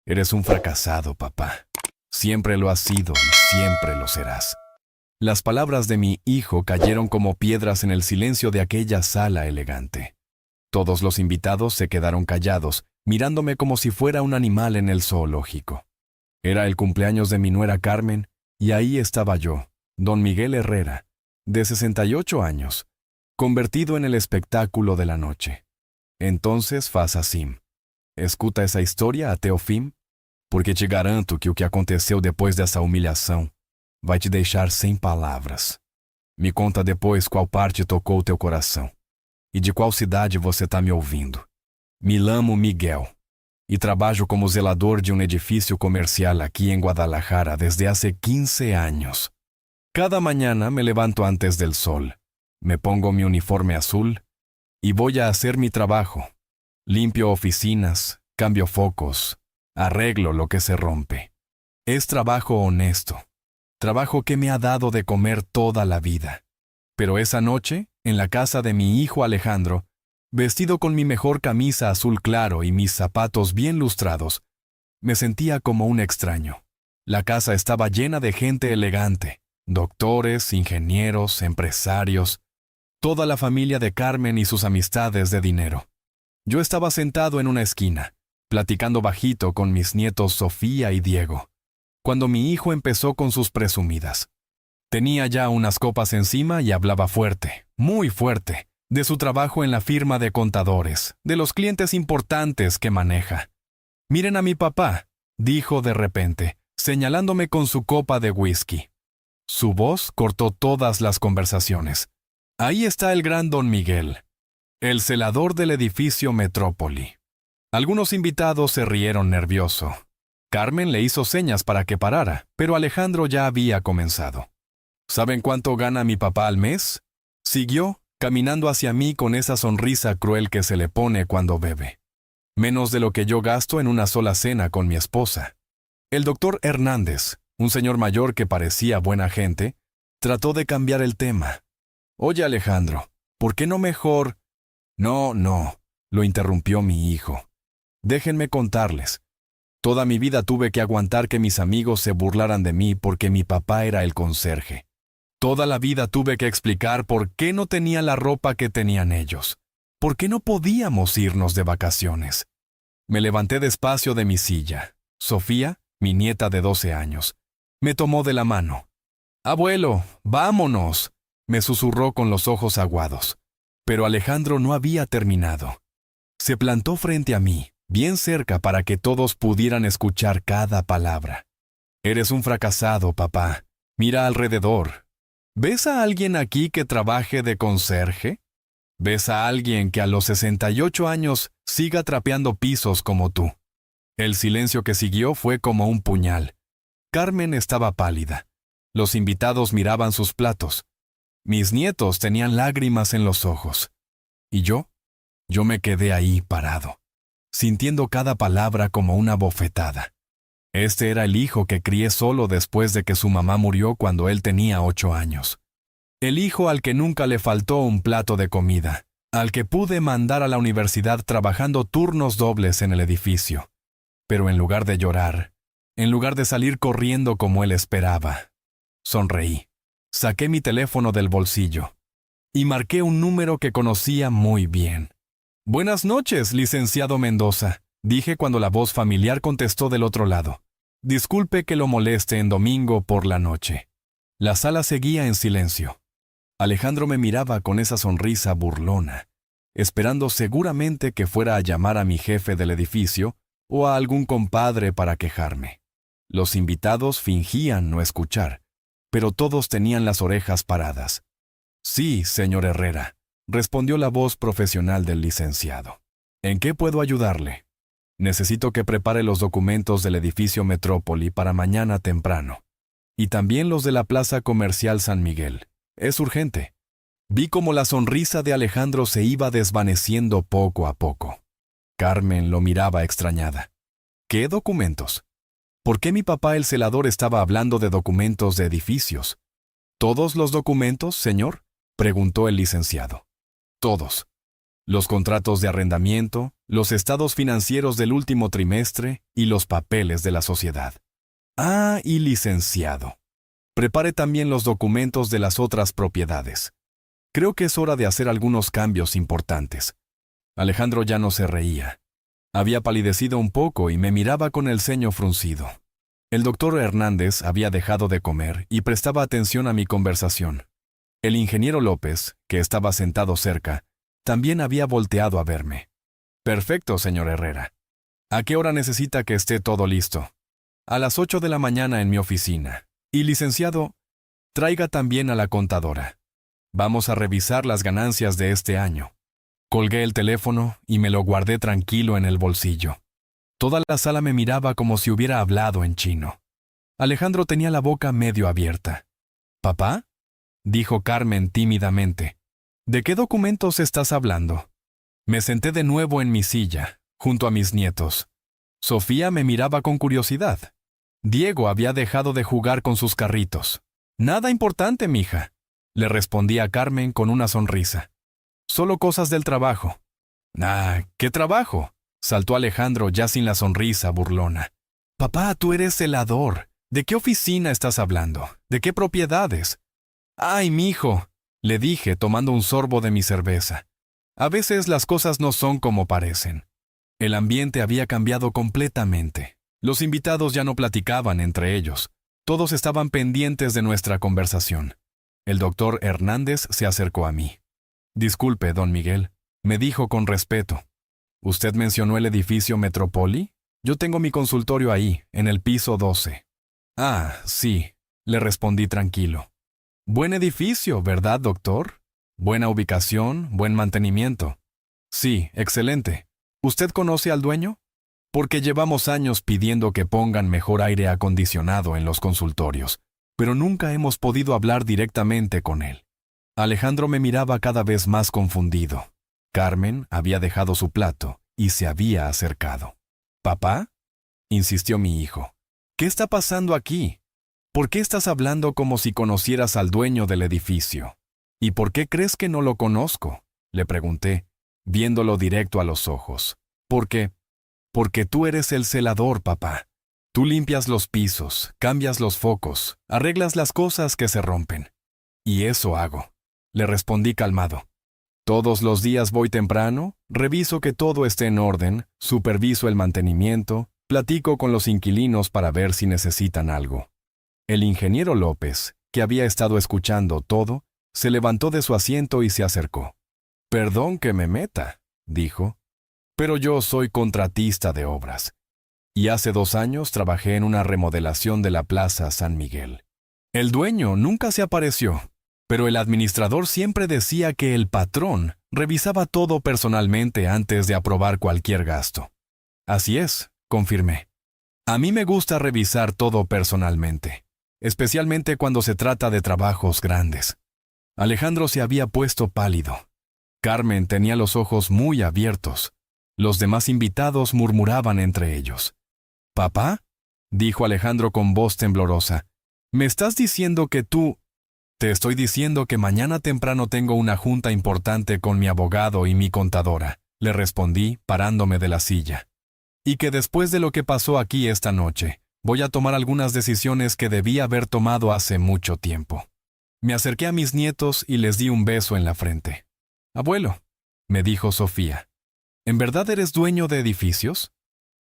Eres un fracasado, papá. Siempre lo has sido y siempre lo serás. Las palabras de mi hijo cayeron como piedras en el silencio de aquella sala elegante. Todos los invitados se quedaron callados, mirándome como si fuera un animal en el zoológico. Era el cumpleaños de mi nuera Carmen, y ahí estaba yo, don Miguel Herrera, de 68 años, convertido en el espectáculo de la noche. Entonces faz assim. Escuta essa história até o fim, porque te garanto que o que aconteceu depois dessa humilhação vai te deixar sem palavras. Me conta depois qual parte tocou teu coração e de qual cidade você está me ouvindo. Me lamo Miguel e trabalho como zelador de um edifício comercial aqui em Guadalajara desde hace 15 años. Cada mañana me levanto antes del sol, me pongo mi uniforme azul y voy a hacer mi trabajo. Limpio oficinas, cambio focos, arreglo lo que se rompe. Es trabajo honesto, trabajo que me ha dado de comer toda la vida. Pero esa noche, en la casa de mi hijo Alejandro, vestido con mi mejor camisa azul claro y mis zapatos bien lustrados, me sentía como un extraño. La casa estaba llena de gente elegante, doctores, ingenieros, empresarios, toda la familia de Carmen y sus amistades de dinero. Yo estaba sentado en una esquina, platicando bajito con mis nietos Sofía y Diego, cuando mi hijo empezó con sus presumidas. Tenía ya unas copas encima y hablaba fuerte, muy fuerte, de su trabajo en la firma de contadores, de los clientes importantes que maneja. «Miren a mi papá», dijo de repente, señalándome con su copa de whisky. Su voz cortó todas las conversaciones. «Ahí está el gran don Miguel, el celador del edificio Metrópoli». Algunos invitados se rieron nervioso. Carmen le hizo señas para que parara, pero Alejandro ya había comenzado. ¿Saben cuánto gana mi papá al mes? Siguió, caminando hacia mí con esa sonrisa cruel que se le pone cuando bebe. Menos de lo que yo gasto en una sola cena con mi esposa. El doctor Hernández, un señor mayor que parecía buena gente, trató de cambiar el tema. «Oye, Alejandro, ¿por qué no mejor...» «No, lo interrumpió mi hijo. Déjenme contarles. Toda mi vida tuve que aguantar que mis amigos se burlaran de mí porque mi papá era el conserje. Toda la vida tuve que explicar por qué no tenía la ropa que tenían ellos. ¿Por qué no podíamos irnos de vacaciones?» Me levanté despacio de mi silla. Sofía, mi nieta de 12 años, me tomó de la mano. «Abuelo, vámonos», me susurró con los ojos aguados. Pero Alejandro no había terminado. Se plantó frente a mí, bien cerca para que todos pudieran escuchar cada palabra. «Eres un fracasado, papá. Mira alrededor. ¿Ves a alguien aquí que trabaje de conserje? ¿Ves a alguien que a los 68 años siga trapeando pisos como tú?» El silencio que siguió fue como un puñal. Carmen estaba pálida. Los invitados miraban sus platos. Mis nietos tenían lágrimas en los ojos. ¿Y yo? Yo me quedé ahí parado, sintiendo cada palabra como una bofetada. Este era el hijo que crié solo después de que su mamá murió cuando él tenía 8 años. El hijo al que nunca le faltó un plato de comida, al que pude mandar a la universidad trabajando turnos dobles en el edificio. Pero en lugar de llorar, en lugar de salir corriendo como él esperaba, sonreí. Saqué mi teléfono del bolsillo y marqué un número que conocía muy bien. «Buenas noches, licenciado Mendoza», dije cuando la voz familiar contestó del otro lado. «Disculpe que lo moleste en domingo por la noche». La sala seguía en silencio. Alejandro me miraba con esa sonrisa burlona, esperando seguramente que fuera a llamar a mi jefe del edificio o a algún compadre para quejarme. Los invitados fingían no escuchar, pero todos tenían las orejas paradas. «Sí, señor Herrera», respondió la voz profesional del licenciado. «¿En qué puedo ayudarle?» «Necesito que prepare los documentos del edificio Metrópoli para mañana temprano. Y también los de la Plaza Comercial San Miguel. Es urgente». Vi cómo la sonrisa de Alejandro se iba desvaneciendo poco a poco. Carmen lo miraba extrañada. «¿Qué documentos? ¿Por qué mi papá el celador estaba hablando de documentos de edificios?» «¿Todos los documentos, señor?», preguntó el licenciado. «Todos». los contratos de arrendamiento, los estados financieros del último trimestre y los papeles de la sociedad. Ah, y licenciado. Prepare también los documentos de las otras propiedades. Creo que es hora de hacer algunos cambios importantes. Alejandro ya no se reía. Había palidecido un poco y me miraba con el ceño fruncido. El doctor Hernández había dejado de comer y prestaba atención a mi conversación. El ingeniero López, que estaba sentado cerca, también había volteado a verme. Perfecto, señor Herrera. ¿A qué hora necesita que esté todo listo? A las 8 de la mañana en mi oficina. Y licenciado, traiga también a la contadora. Vamos a revisar las ganancias de este año. Colgué el teléfono y me lo guardé tranquilo en el bolsillo. Toda la sala me miraba como si hubiera hablado en chino. Alejandro tenía la boca medio abierta. ¿Papá?, dijo Carmen tímidamente. ¿De qué documentos estás hablando? Me senté de nuevo en mi silla, junto a mis nietos. Sofía me miraba con curiosidad. Diego había dejado de jugar con sus carritos. Nada importante, mija, le respondí a Carmen con una sonrisa. Solo cosas del trabajo. Ah, ¿qué trabajo?, saltó Alejandro ya sin la sonrisa burlona. Papá, tú eres celador. ¿De qué oficina estás hablando? ¿De qué propiedades? Ay, mijo, le dije tomando un sorbo de mi cerveza. A veces las cosas no son como parecen. El ambiente había cambiado completamente. Los invitados ya no platicaban entre ellos. Todos estaban pendientes de nuestra conversación. El doctor Hernández se acercó a mí. Disculpe, don Miguel, me dijo con respeto. ¿Usted mencionó el edificio Metropoli? Yo tengo mi consultorio ahí, en el piso 12. Ah, sí, le respondí tranquilo. Buen edificio, ¿verdad, doctor? Buena ubicación, buen mantenimiento. Sí, excelente. ¿Usted conoce al dueño? Porque llevamos años pidiendo que pongan mejor aire acondicionado en los consultorios, pero nunca hemos podido hablar directamente con él. Alejandro me miraba cada vez más confundido. Carmen había dejado su plato y se había acercado. ¿Papá?, insistió mi hijo. ¿Qué está pasando aquí? ¿Por qué estás hablando como si conocieras al dueño del edificio? ¿Y por qué crees que no lo conozco?, le pregunté, viéndolo directo a los ojos. Porque tú eres el celador, papá. Tú limpias los pisos, cambias los focos, arreglas las cosas que se rompen. Y eso hago, le respondí calmado. Todos los días voy temprano, reviso que todo esté en orden, superviso el mantenimiento, platico con los inquilinos para ver si necesitan algo. El ingeniero López, que había estado escuchando todo, se levantó de su asiento y se acercó. Perdón que me meta, dijo, pero yo soy contratista de obras. Y hace 2 años trabajé en una remodelación de la Plaza San Miguel. El dueño nunca se apareció, pero el administrador siempre decía que el patrón revisaba todo personalmente antes de aprobar cualquier gasto. Así es, confirmé. A mí me gusta revisar todo personalmente, especialmente cuando se trata de trabajos grandes. Alejandro se había puesto pálido. Carmen tenía los ojos muy abiertos. Los demás invitados murmuraban entre ellos. «¿Papá?», dijo Alejandro con voz temblorosa. «¿Me estás diciendo que tú...?» «Te estoy diciendo que mañana temprano tengo una junta importante con mi abogado y mi contadora», le respondí, parándome de la silla. «Y que después de lo que pasó aquí esta noche, voy a tomar algunas decisiones que debí haber tomado hace mucho tiempo». Me acerqué a mis nietos y les di un beso en la frente. «Abuelo», me dijo Sofía, ¿en verdad eres dueño de edificios?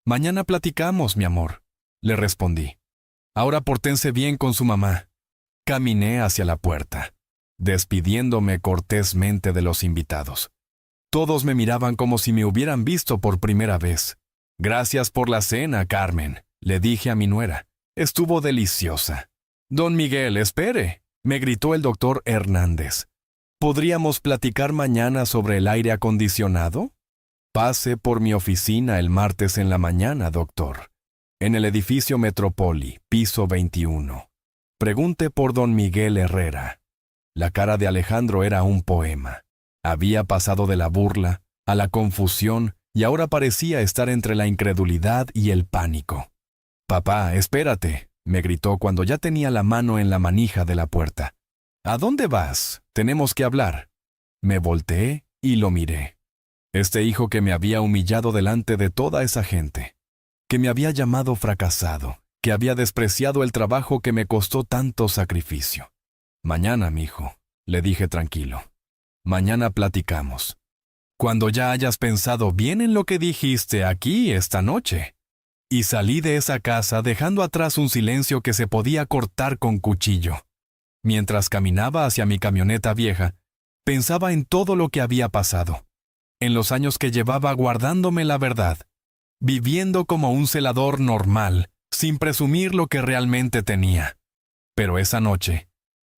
Mañana platicamos, mi amor, le respondí. Ahora pórtense bien con su mamá. Caminé hacia la puerta, despidiéndome cortésmente de los invitados. Todos me miraban como si me hubieran visto por primera vez. Gracias por la cena, Carmen, le dije a mi nuera. Estuvo deliciosa. Don Miguel, espere, me gritó el doctor Hernández. ¿Podríamos platicar mañana sobre el aire acondicionado? Pase por mi oficina el martes en la mañana, doctor. En el edificio Metropoli, piso 21. Pregunte por don Miguel Herrera. La cara de Alejandro era un poema. Había pasado de la burla a la confusión y ahora parecía estar entre la incredulidad y el pánico. «Papá, espérate», me gritó cuando ya tenía la mano en la manija de la puerta. «¿A dónde vas? Tenemos que hablar». Me volteé y lo miré. Este hijo que me había humillado delante de toda esa gente, que me había llamado fracasado, que había despreciado el trabajo que me costó tanto sacrificio. Mañana, mijo, le dije tranquilo. Mañana platicamos. Cuando ya hayas pensado bien en lo que dijiste aquí esta noche. Y salí de esa casa dejando atrás un silencio que se podía cortar con cuchillo. Mientras caminaba hacia mi camioneta vieja, pensaba en todo lo que había pasado, en los años que llevaba guardándome la verdad, viviendo como un celador normal, sin presumir lo que realmente tenía. Pero esa noche,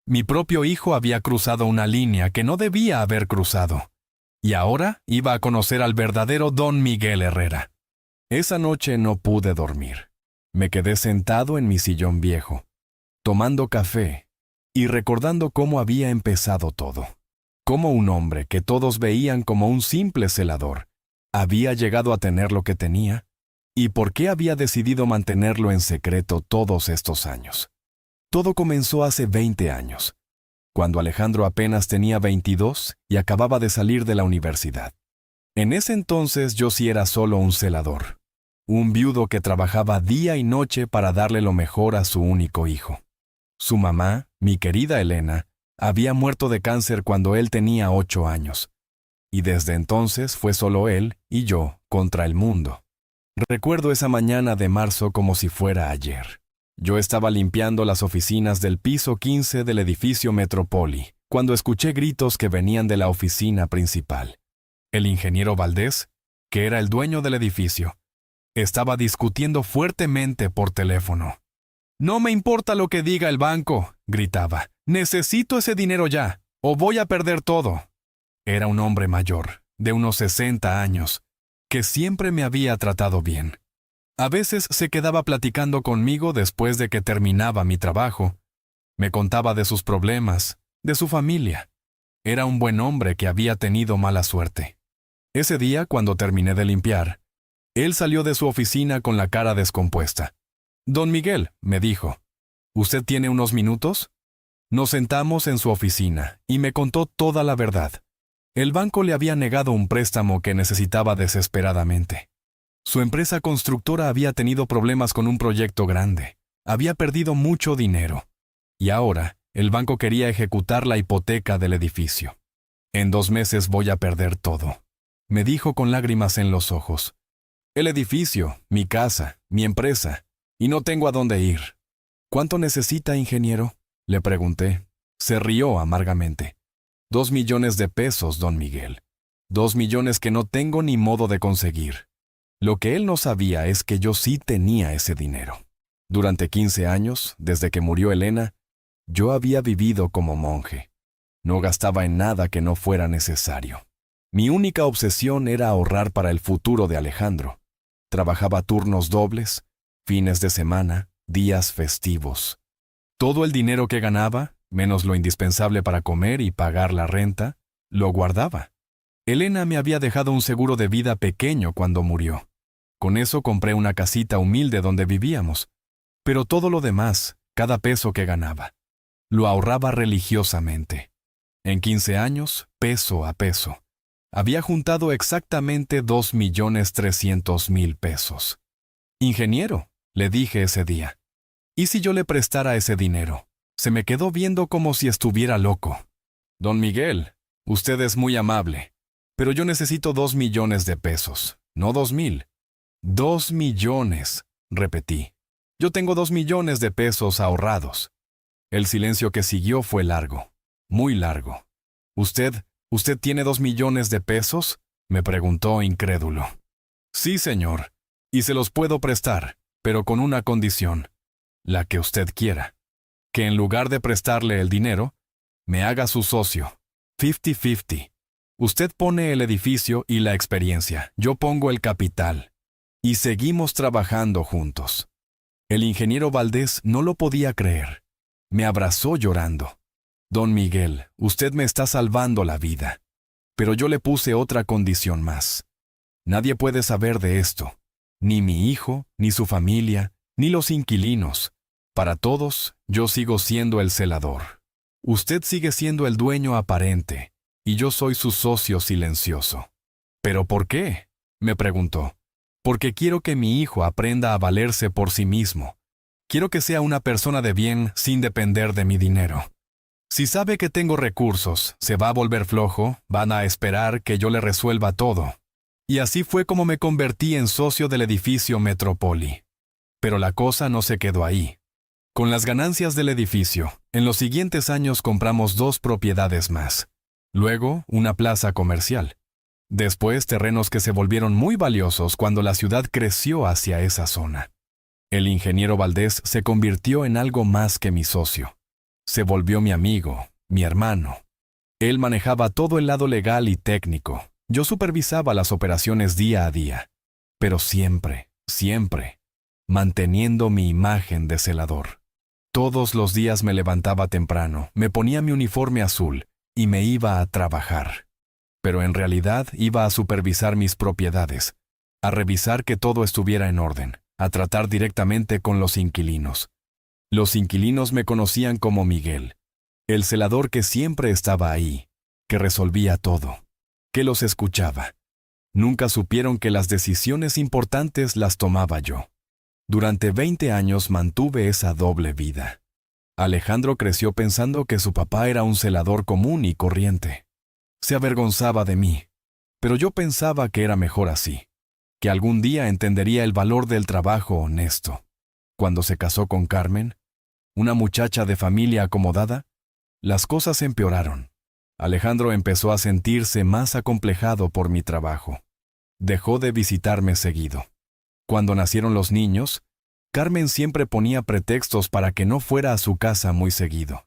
mi propio hijo había cruzado una línea que no debía haber cruzado, y ahora iba a conocer al verdadero Don Miguel Herrera. Esa noche no pude dormir. Me quedé sentado en mi sillón viejo, tomando café y recordando cómo había empezado todo. Cómo un hombre que todos veían como un simple celador había llegado a tener lo que tenía y por qué había decidido mantenerlo en secreto todos estos años. Todo comenzó hace 20 años, cuando Alejandro apenas tenía 22 y acababa de salir de la universidad. En ese entonces yo sí era solo un celador, un viudo que trabajaba día y noche para darle lo mejor a su único hijo. Su mamá, mi querida Elena, había muerto de cáncer cuando él tenía 8 años, y desde entonces fue solo él y yo contra el mundo. Recuerdo esa mañana de marzo como si fuera ayer. Yo estaba limpiando las oficinas del piso 15 del edificio Metropoli, cuando escuché gritos que venían de la oficina principal. El ingeniero Valdés, que era el dueño del edificio, estaba discutiendo fuertemente por teléfono. «No me importa lo que diga el banco», gritaba. «Necesito ese dinero ya, o voy a perder todo». Era un hombre mayor, de unos 60 años, que siempre me había tratado bien. A veces se quedaba platicando conmigo después de que terminaba mi trabajo. Me contaba de sus problemas, de su familia. Era un buen hombre que había tenido mala suerte. Ese día, cuando terminé de limpiar, él salió de su oficina con la cara descompuesta. «Don Miguel», me dijo, «¿usted tiene unos minutos?» Nos sentamos en su oficina y me contó toda la verdad. El banco le había negado un préstamo que necesitaba desesperadamente. Su empresa constructora había tenido problemas con un proyecto grande. Había perdido mucho dinero. Y ahora, el banco quería ejecutar la hipoteca del edificio. «En 2 meses voy a perder todo», me dijo con lágrimas en los ojos. «El edificio, mi casa, mi empresa, y no tengo a dónde ir». «¿Cuánto necesita, ingeniero?», le pregunté. Se rió amargamente. 2 millones de pesos, don Miguel. 2 millones que no tengo ni modo de conseguir. Lo que él no sabía es que yo sí tenía ese dinero. Durante 15 años, desde que murió Elena, yo había vivido como monje. No gastaba en nada que no fuera necesario. Mi única obsesión era ahorrar para el futuro de Alejandro. Trabajaba turnos dobles, fines de semana, días festivos. Todo el dinero que ganaba, menos lo indispensable para comer y pagar la renta, lo guardaba. Elena me había dejado un seguro de vida pequeño cuando murió. Con eso compré una casita humilde donde vivíamos. Pero todo lo demás, cada peso que ganaba, lo ahorraba religiosamente. En 15 años, peso a peso. Había juntado exactamente 2.300.000 pesos. «Ingeniero», le dije ese día, «¿y si yo le prestara ese dinero?» Se me quedó viendo como si estuviera loco. «Don Miguel, usted es muy amable, pero yo necesito 2 millones de pesos, no 2.000. 2 millones, repetí. Yo tengo 2 millones de pesos ahorrados». El silencio que siguió fue largo, muy largo. ¿Usted tiene 2 millones de pesos?», me preguntó incrédulo. «Sí, señor, y se los puedo prestar, pero con una condición, la que usted quiera. Que en lugar de prestarle el dinero, me haga su socio, 50-50. Usted pone el edificio y la experiencia, yo pongo el capital. Y seguimos trabajando juntos». El ingeniero Valdés no lo podía creer. Me abrazó llorando. «Don Miguel, usted me está salvando la vida. Pero yo le puse otra condición más. Nadie puede saber de esto. Ni mi hijo, ni su familia, ni los inquilinos. Para todos, yo sigo siendo el celador. Usted sigue siendo el dueño aparente, y yo soy su socio silencioso. ¿Pero por qué?, me preguntó. Porque quiero que mi hijo aprenda a valerse por sí mismo. Quiero que sea una persona de bien sin depender de mi dinero. Si sabe que tengo recursos, se va a volver flojo, van a esperar que yo le resuelva todo. Y así fue como me convertí en socio del edificio Metropoli. Pero la cosa no se quedó ahí. Con las ganancias del edificio, en los siguientes años compramos 2 propiedades más. Luego, una plaza comercial. Después, terrenos que se volvieron muy valiosos cuando la ciudad creció hacia esa zona. El ingeniero Valdés se convirtió en algo más que mi socio. Se volvió mi amigo, mi hermano. Él manejaba todo el lado legal y técnico. Yo supervisaba las operaciones día a día. Pero siempre, manteniendo mi imagen de celador. Todos los días me levantaba temprano, me ponía mi uniforme azul y me iba a trabajar. Pero en realidad iba a supervisar mis propiedades, a revisar que todo estuviera en orden, a tratar directamente con los inquilinos. Los inquilinos me conocían como Miguel, el celador que siempre estaba ahí, que resolvía todo, que los escuchaba. Nunca supieron que las decisiones importantes las tomaba yo. Durante 20 años mantuve esa doble vida. Alejandro creció pensando que su papá era un celador común y corriente. Se avergonzaba de mí, pero yo pensaba que era mejor así, que algún día entendería el valor del trabajo honesto. Cuando se casó con Carmen, una muchacha de familia acomodada, las cosas empeoraron. Alejandro empezó a sentirse más acomplejado por mi trabajo. Dejó de visitarme seguido. Cuando nacieron los niños, Carmen siempre ponía pretextos para que no fuera a su casa muy seguido.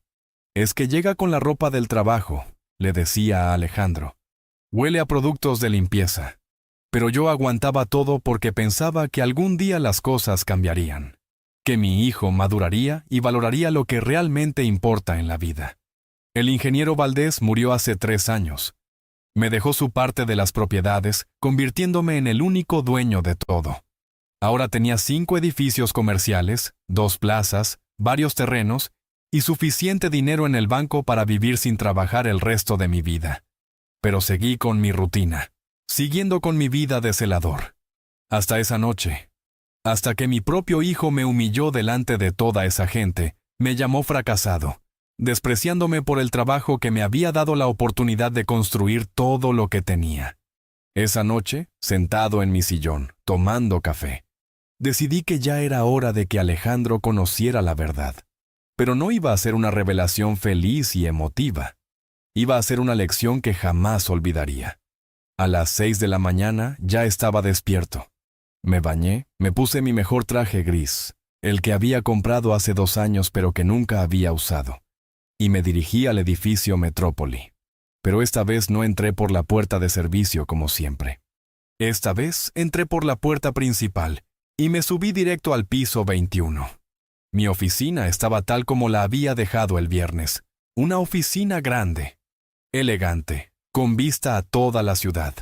Es que llega con la ropa del trabajo, le decía a Alejandro. Huele a productos de limpieza. Pero yo aguantaba todo porque pensaba que algún día las cosas cambiarían, que mi hijo maduraría y valoraría lo que realmente importa en la vida. El ingeniero Valdés murió hace 3 años. Me dejó su parte de las propiedades, convirtiéndome en el único dueño de todo. Ahora tenía 5 edificios comerciales, 2 plazas, varios terrenos y suficiente dinero en el banco para vivir sin trabajar el resto de mi vida. Pero seguí con mi rutina, siguiendo con mi vida de celador. Hasta esa noche. Hasta que mi propio hijo me humilló delante de toda esa gente, me llamó fracasado, despreciándome por el trabajo que me había dado la oportunidad de construir todo lo que tenía. Esa noche, sentado en mi sillón, tomando café, decidí que ya era hora de que Alejandro conociera la verdad. Pero no iba a ser una revelación feliz y emotiva. Iba a ser una lección que jamás olvidaría. A las 6 de la mañana ya estaba despierto. Me bañé, me puse mi mejor traje gris, el que había comprado hace 2 años pero que nunca había usado, y me dirigí al edificio Metrópoli. Pero esta vez no entré por la puerta de servicio como siempre. Esta vez entré por la puerta principal y me subí directo al piso 21. Mi oficina estaba tal como la había dejado el viernes, una oficina grande, elegante, con vista a toda la ciudad.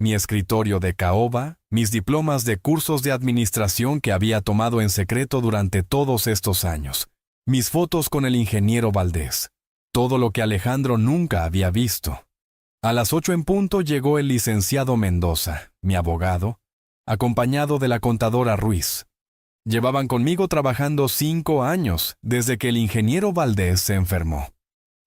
Mi escritorio de caoba, mis diplomas de cursos de administración que había tomado en secreto durante todos estos años, mis fotos con el ingeniero Valdés, todo lo que Alejandro nunca había visto. A las 8 en punto llegó el licenciado Mendoza, mi abogado, acompañado de la contadora Ruiz. Llevaban conmigo trabajando 5 años desde que el ingeniero Valdés se enfermó.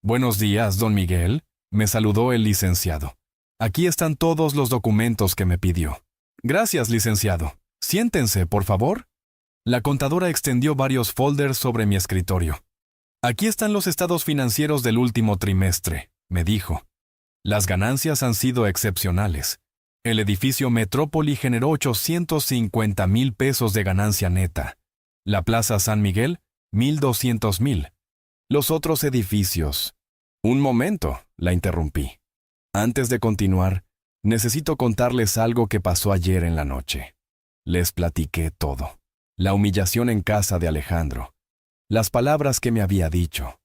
Buenos días, don Miguel, me saludó el licenciado. Aquí están todos los documentos que me pidió. Gracias, licenciado. Siéntense, por favor. La contadora extendió varios folders sobre mi escritorio. Aquí están los estados financieros del último trimestre, me dijo. Las ganancias han sido excepcionales. El edificio Metrópoli generó 850,000 pesos de ganancia neta. La Plaza San Miguel, 1,200,000. Los otros edificios. Un momento, la interrumpí. Antes de continuar, necesito contarles algo que pasó ayer en la noche. Les platiqué todo. La humillación en casa de Alejandro. Las palabras que me había dicho.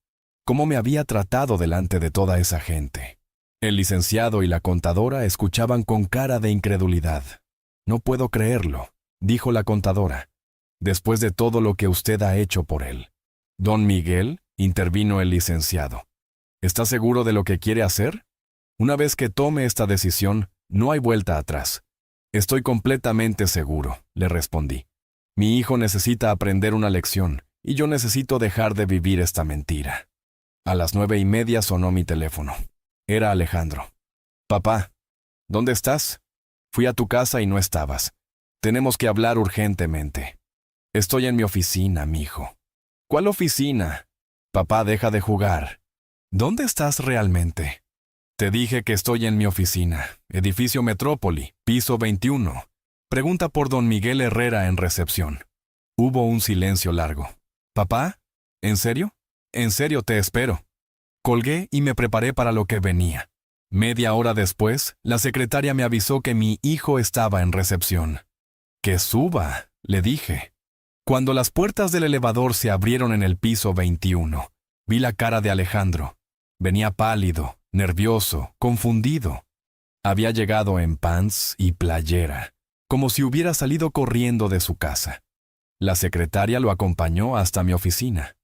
Cómo me había tratado delante de toda esa gente. El licenciado y la contadora escuchaban con cara de incredulidad. No puedo creerlo, dijo la contadora, después de todo lo que usted ha hecho por él. Don Miguel, intervino el licenciado. ¿Está seguro de lo que quiere hacer? Una vez que tome esta decisión, No hay vuelta atrás. Estoy completamente seguro, le respondí. Mi hijo necesita aprender una lección, y yo necesito dejar de vivir esta mentira. A las 9:30 sonó mi teléfono. Era Alejandro. Papá, ¿dónde estás? Fui a tu casa y no estabas. Tenemos que hablar urgentemente. Estoy en mi oficina, mijo. ¿Cuál oficina? Papá, deja de jugar. ¿Dónde estás realmente? Te dije que estoy en mi oficina, edificio Metrópoli, piso 21. Pregunta por don Miguel Herrera en recepción. Hubo un silencio largo. ¿Papá? ¿En serio? En serio te espero. Colgué y me preparé para lo que venía. Media hora después, la secretaria me avisó que mi hijo estaba en recepción. «Que suba», le dije. Cuando las puertas del elevador se abrieron en el piso 21, vi la cara de Alejandro. Venía pálido, nervioso, confundido. Había llegado en pants y playera, como si hubiera salido corriendo de su casa. La secretaria lo acompañó hasta mi oficina.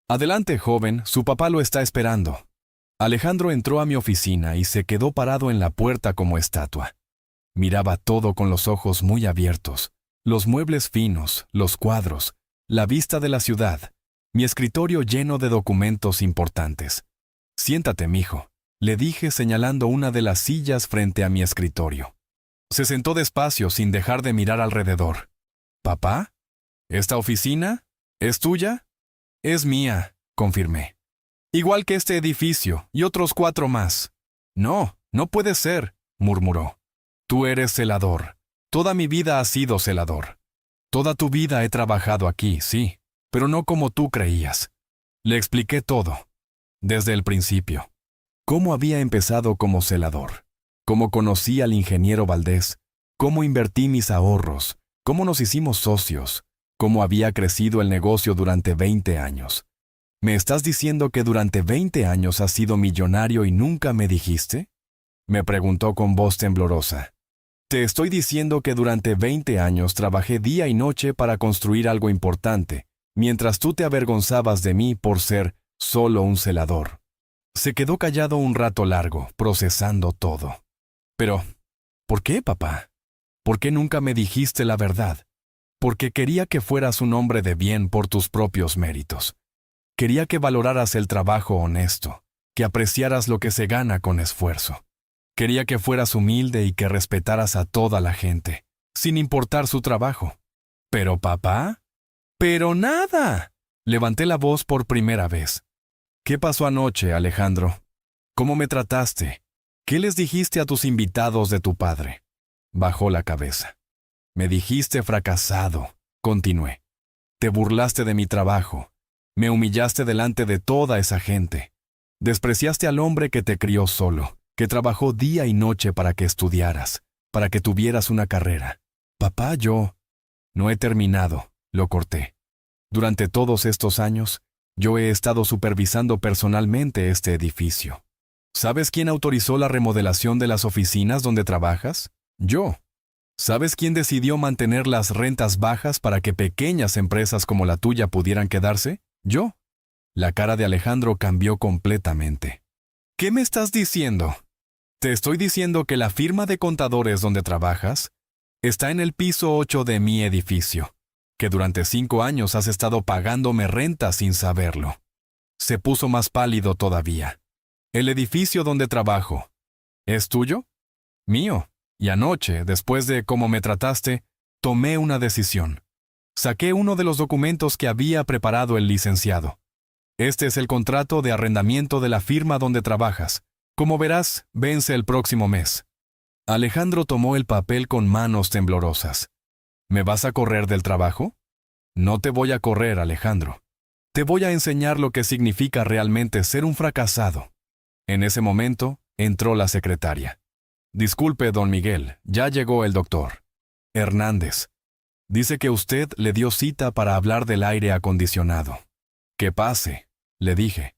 «Adelante, joven, su papá lo está esperando». Alejandro entró a mi oficina y se quedó parado en la puerta como estatua. Miraba todo con los ojos muy abiertos, los muebles finos, los cuadros, la vista de la ciudad, mi escritorio lleno de documentos importantes. «Siéntate, mijo», le dije señalando una de las sillas frente a mi escritorio. Se sentó despacio sin dejar de mirar alrededor. «¿Papá? ¿Esta oficina? ¿Es tuya?» «Es mía», confirmé. «Igual que este edificio y otros 4 más». «No, no puede ser», murmuró. «Tú eres celador. Toda mi vida has sido celador. Toda tu vida he trabajado aquí, sí, pero no como tú creías». Le expliqué todo, desde el principio. Cómo había empezado como celador, cómo conocí al ingeniero Valdés, cómo invertí mis ahorros, cómo nos hicimos socios, cómo había crecido el negocio durante 20 años. ¿Me estás diciendo que durante 20 años has sido millonario y nunca me dijiste?, me preguntó con voz temblorosa. Te estoy diciendo que durante 20 años trabajé día y noche para construir algo importante, mientras tú te avergonzabas de mí por ser solo un celador. Se quedó callado un rato largo, procesando todo. Pero, ¿por qué, papá? ¿Por qué nunca me dijiste la verdad? Porque quería que fueras un hombre de bien por tus propios méritos. Quería que valoraras el trabajo honesto, que apreciaras lo que se gana con esfuerzo. Quería que fueras humilde y que respetaras a toda la gente, sin importar su trabajo. ¿Pero papá? ¡Pero nada! Levanté la voz por primera vez. ¿Qué pasó anoche, Alejandro? ¿Cómo me trataste? ¿Qué les dijiste a tus invitados de tu padre? Bajó la cabeza. Me dijiste fracasado, continué. Te burlaste de mi trabajo. Me humillaste delante de toda esa gente. Despreciaste al hombre que te crió solo, que trabajó día y noche para que estudiaras, para que tuvieras una carrera. Papá, yo... No he terminado, lo corté. Durante todos estos años, yo he estado supervisando personalmente este edificio. ¿Sabes quién autorizó la remodelación de las oficinas donde trabajas? Yo. ¿Sabes quién decidió mantener las rentas bajas para que pequeñas empresas como la tuya pudieran quedarse? Yo. La cara de Alejandro cambió completamente. ¿Qué me estás diciendo? Te estoy diciendo que la firma de contadores donde trabajas está en el piso 8 de mi edificio, que durante 5 años has estado pagándome renta sin saberlo. Se puso más pálido todavía. ¿El edificio donde trabajo es tuyo? Mío. Y anoche, después de cómo me trataste, tomé una decisión. Saqué uno de los documentos que había preparado el licenciado. Este es el contrato de arrendamiento de la firma donde trabajas. Como verás, vence el próximo mes. Alejandro tomó el papel con manos temblorosas. ¿Me vas a correr del trabajo? No te voy a correr, Alejandro. Te voy a enseñar lo que significa realmente ser un fracasado. En ese momento, entró la secretaria. Disculpe, don Miguel, ya llegó el doctor. Hernández. Dice que usted le dio cita para hablar del aire acondicionado. Que pase, le dije.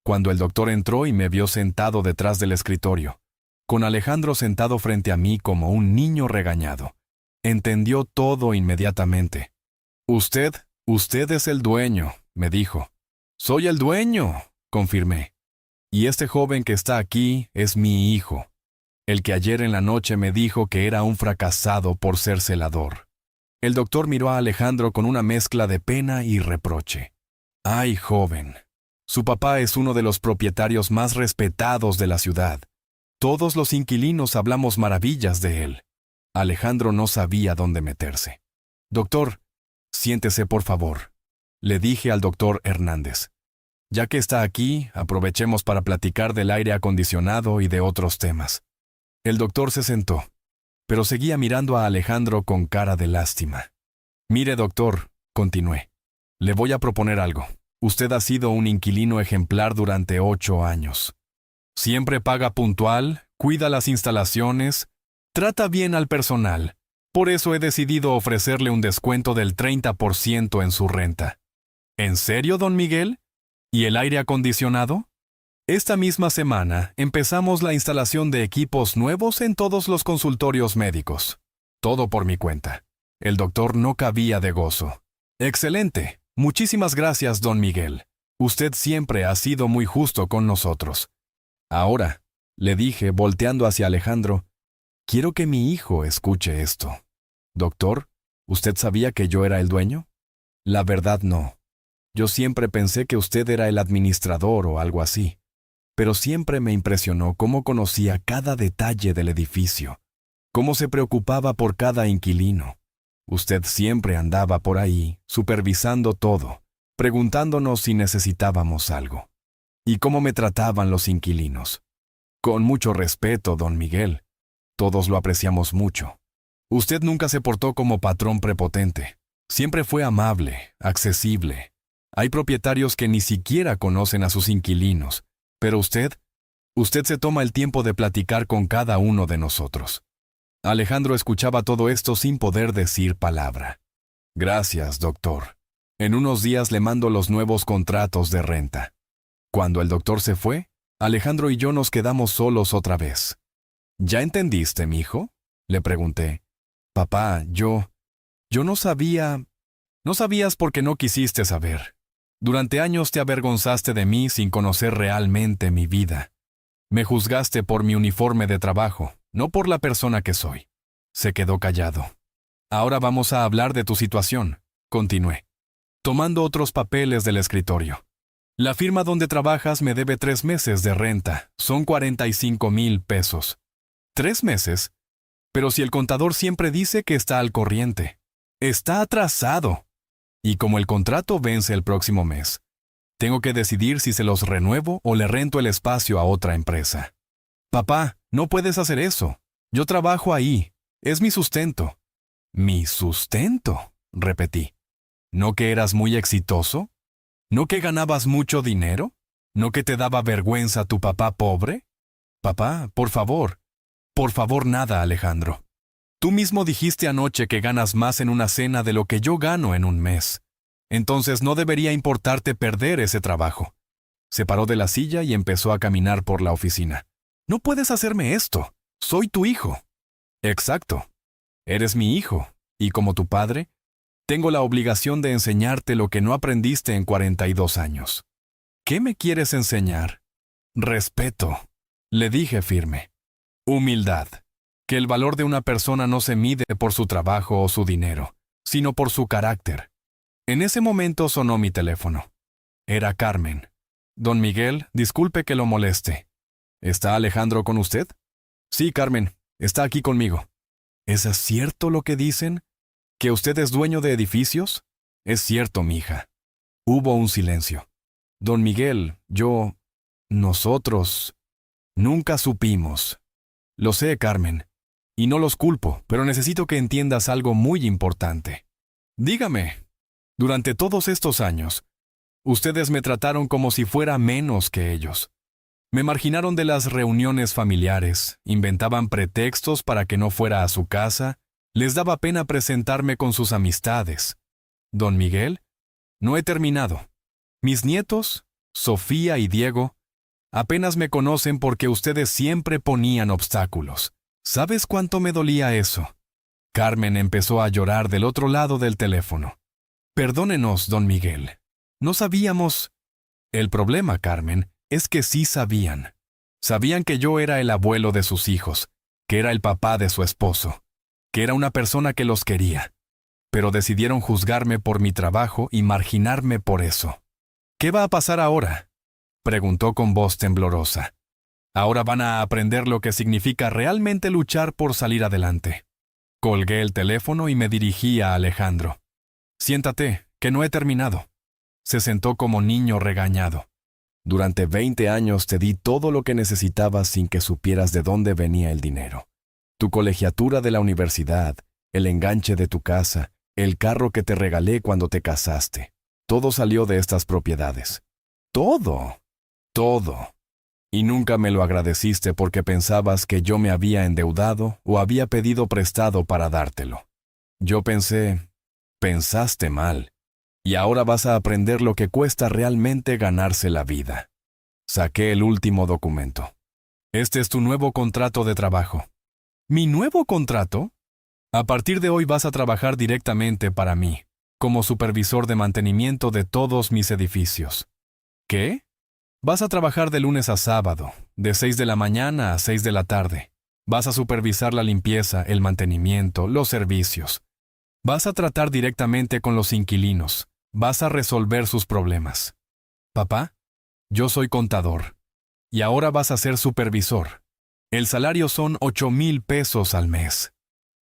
Cuando el doctor entró y me vio sentado detrás del escritorio, con Alejandro sentado frente a mí como un niño regañado, entendió todo inmediatamente. Usted es el dueño, me dijo. Soy el dueño, confirmé. Y este joven que está aquí es mi hijo. el que ayer en la noche me dijo que era un fracasado por ser celador. El doctor miró a Alejandro con una mezcla de pena y reproche. ¡Ay, joven! Su papá es uno de los propietarios más respetados de la ciudad. Todos los inquilinos hablamos maravillas de él. Alejandro no sabía dónde meterse. Doctor, siéntese por favor, le dije al doctor Hernández. Ya que está aquí, aprovechemos para platicar del aire acondicionado y de otros temas. El doctor se sentó, pero seguía mirando a Alejandro con cara de lástima. Mire, doctor, continué, le voy a proponer algo. Usted ha sido un inquilino ejemplar durante 8 años. Siempre paga puntual, cuida las instalaciones, trata bien al personal. Por eso he decidido ofrecerle un descuento del 30% en su renta. ¿En serio, don Miguel? ¿Y el aire acondicionado? Esta misma semana empezamos la instalación de equipos nuevos en todos los consultorios médicos. Todo por mi cuenta. El doctor no cabía de gozo. Excelente. Muchísimas gracias, don Miguel. Usted siempre ha sido muy justo con nosotros. Ahora, le dije, volteando hacia Alejandro, quiero que mi hijo escuche esto. Doctor, ¿usted sabía que yo era el dueño? La verdad no. Yo siempre pensé que usted era el administrador o algo así. Pero siempre me impresionó cómo conocía cada detalle del edificio, cómo se preocupaba por cada inquilino. Usted siempre andaba por ahí, supervisando todo, preguntándonos si necesitábamos algo. ¿Y cómo me trataban los inquilinos? Con mucho respeto, don Miguel. Todos lo apreciamos mucho. Usted nunca se portó como patrón prepotente. Siempre fue amable, accesible. Hay propietarios que ni siquiera conocen a sus inquilinos, pero usted se toma el tiempo de platicar con cada uno de nosotros. Alejandro escuchaba todo esto sin poder decir palabra. Gracias, doctor. En unos días le mando los nuevos contratos de renta. Cuando el doctor se fue, Alejandro y yo nos quedamos solos otra vez. ¿Ya entendiste, mijo?, le pregunté. Papá, yo no sabía. No sabías porque no quisiste saber. Durante años te avergonzaste de mí sin conocer realmente mi vida. Me juzgaste por mi uniforme de trabajo, no por la persona que soy. Se quedó callado. Ahora vamos a hablar de tu situación, continué, tomando otros papeles del escritorio. La firma donde trabajas me debe 3 meses de renta, son 45,000 pesos. ¿3 meses? Pero si el contador siempre dice que está al corriente. Está atrasado. Y como el contrato vence el próximo mes, tengo que decidir si se los renuevo o le rento el espacio a otra empresa. Papá, no puedes hacer eso. Yo trabajo ahí. Es mi sustento. ¿Mi sustento?, repetí. ¿No que eras muy exitoso? ¿No que ganabas mucho dinero? ¿No que te daba vergüenza tu papá pobre? Papá, por favor nada, Alejandro. Tú mismo dijiste anoche que ganas más en una cena de lo que yo gano en un mes. Entonces no debería importarte perder ese trabajo. Se paró de la silla y empezó a caminar por la oficina. No puedes hacerme esto. Soy tu hijo. Exacto. Eres mi hijo, y como tu padre, tengo la obligación de enseñarte lo que no aprendiste en 42 años. ¿Qué me quieres enseñar? Respeto, le dije firme. Humildad. Que el valor de una persona no se mide por su trabajo o su dinero, sino por su carácter. En ese momento sonó mi teléfono. Era Carmen. Don Miguel, disculpe que lo moleste. ¿Está Alejandro con usted? Sí, Carmen, está aquí conmigo. ¿Es cierto lo que dicen? ¿Que usted es dueño de edificios? Es cierto, mija. Hubo un silencio. Don Miguel, nosotros, nunca supimos. Lo sé, Carmen. Y no los culpo, pero necesito que entiendas algo muy importante. Dígame, durante todos estos años, ustedes me trataron como si fuera menos que ellos. Me marginaron de las reuniones familiares, inventaban pretextos para que no fuera a su casa, les daba pena presentarme con sus amistades. Don Miguel, no he terminado. Mis nietos, Sofía y Diego, apenas me conocen porque ustedes siempre ponían obstáculos. ¿Sabes cuánto me dolía eso? Carmen empezó a llorar del otro lado del teléfono. Perdónenos, don Miguel. No sabíamos. El problema, Carmen, es que sí sabían. Sabían que yo era el abuelo de sus hijos, que era el papá de su esposo, que era una persona que los quería, pero decidieron juzgarme por mi trabajo y marginarme por eso. ¿Qué va a pasar ahora?, preguntó con voz temblorosa. Ahora van a aprender lo que significa realmente luchar por salir adelante. Colgué el teléfono y me dirigí a Alejandro. Siéntate, que no he terminado. Se sentó como niño regañado. Durante 20 años te di todo lo que necesitabas sin que supieras de dónde venía el dinero. Tu colegiatura de la universidad, el enganche de tu casa, el carro que te regalé cuando te casaste. Todo salió de estas propiedades. Todo. Todo. Y nunca me lo agradeciste porque pensabas que yo me había endeudado o había pedido prestado para dártelo. Yo pensaste mal. Y ahora vas a aprender lo que cuesta realmente ganarse la vida. Saqué el último documento. Este es tu nuevo contrato de trabajo. ¿Mi nuevo contrato? A partir de hoy vas a trabajar directamente para mí, como supervisor de mantenimiento de todos mis edificios. ¿Qué? Vas a trabajar de lunes a sábado, de 6 de la mañana a 6 de la tarde. Vas a supervisar la limpieza, el mantenimiento, los servicios. Vas a tratar directamente con los inquilinos. Vas a resolver sus problemas. Papá, yo soy contador. Y ahora vas a ser supervisor. El salario son 8,000 pesos al mes.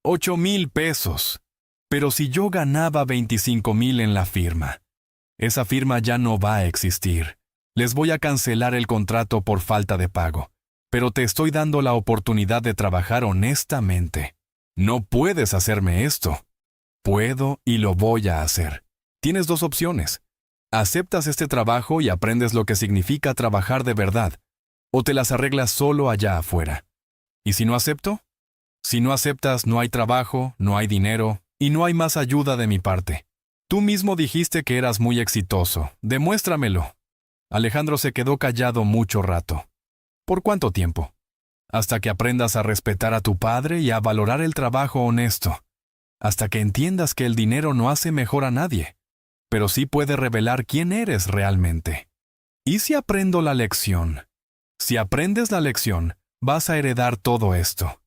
8,000 pesos. Pero si yo ganaba 25,000 en la firma, esa firma ya no va a existir. Les voy a cancelar el contrato por falta de pago. Pero te estoy dando la oportunidad de trabajar honestamente. No puedes hacerme esto. Puedo y lo voy a hacer. Tienes dos opciones. Aceptas este trabajo y aprendes lo que significa trabajar de verdad, o te las arreglas solo allá afuera. ¿Y si no acepto? Si no aceptas, no hay trabajo, no hay dinero y no hay más ayuda de mi parte. Tú mismo dijiste que eras muy exitoso. Demuéstramelo. Alejandro se quedó callado mucho rato. ¿Por cuánto tiempo? Hasta que aprendas a respetar a tu padre y a valorar el trabajo honesto. Hasta que entiendas que el dinero no hace mejor a nadie, pero sí puede revelar quién eres realmente. ¿Y si aprendo la lección? Si aprendes la lección, vas a heredar todo esto.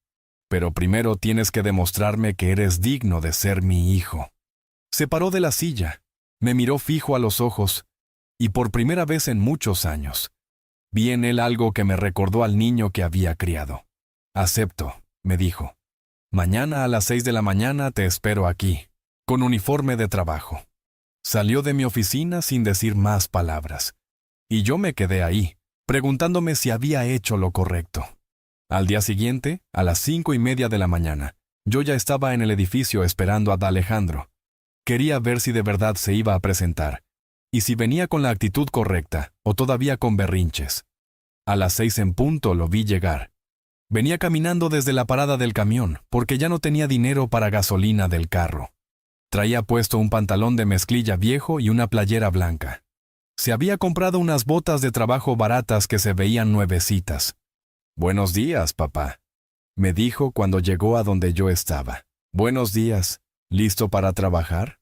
Pero primero tienes que demostrarme que eres digno de ser mi hijo. Se paró de la silla, me miró fijo a los ojos, y por primera vez en muchos años, vi en él algo que me recordó al niño que había criado. Acepto, me dijo. Mañana a las 6 de la mañana te espero aquí, con uniforme de trabajo. Salió de mi oficina sin decir más palabras. Y yo me quedé ahí, preguntándome si había hecho lo correcto. Al día siguiente, a las 5:30 de la mañana, yo ya estaba en el edificio esperando a Alejandro. Quería ver si de verdad se iba a presentar, y si venía con la actitud correcta, o todavía con berrinches. A las 6 en punto lo vi llegar. Venía caminando desde la parada del camión, porque ya no tenía dinero para gasolina del carro. Traía puesto un pantalón de mezclilla viejo y una playera blanca. Se había comprado unas botas de trabajo baratas que se veían nuevecitas. «Buenos días, papá», me dijo cuando llegó a donde yo estaba. «Buenos días. ¿Listo para trabajar?»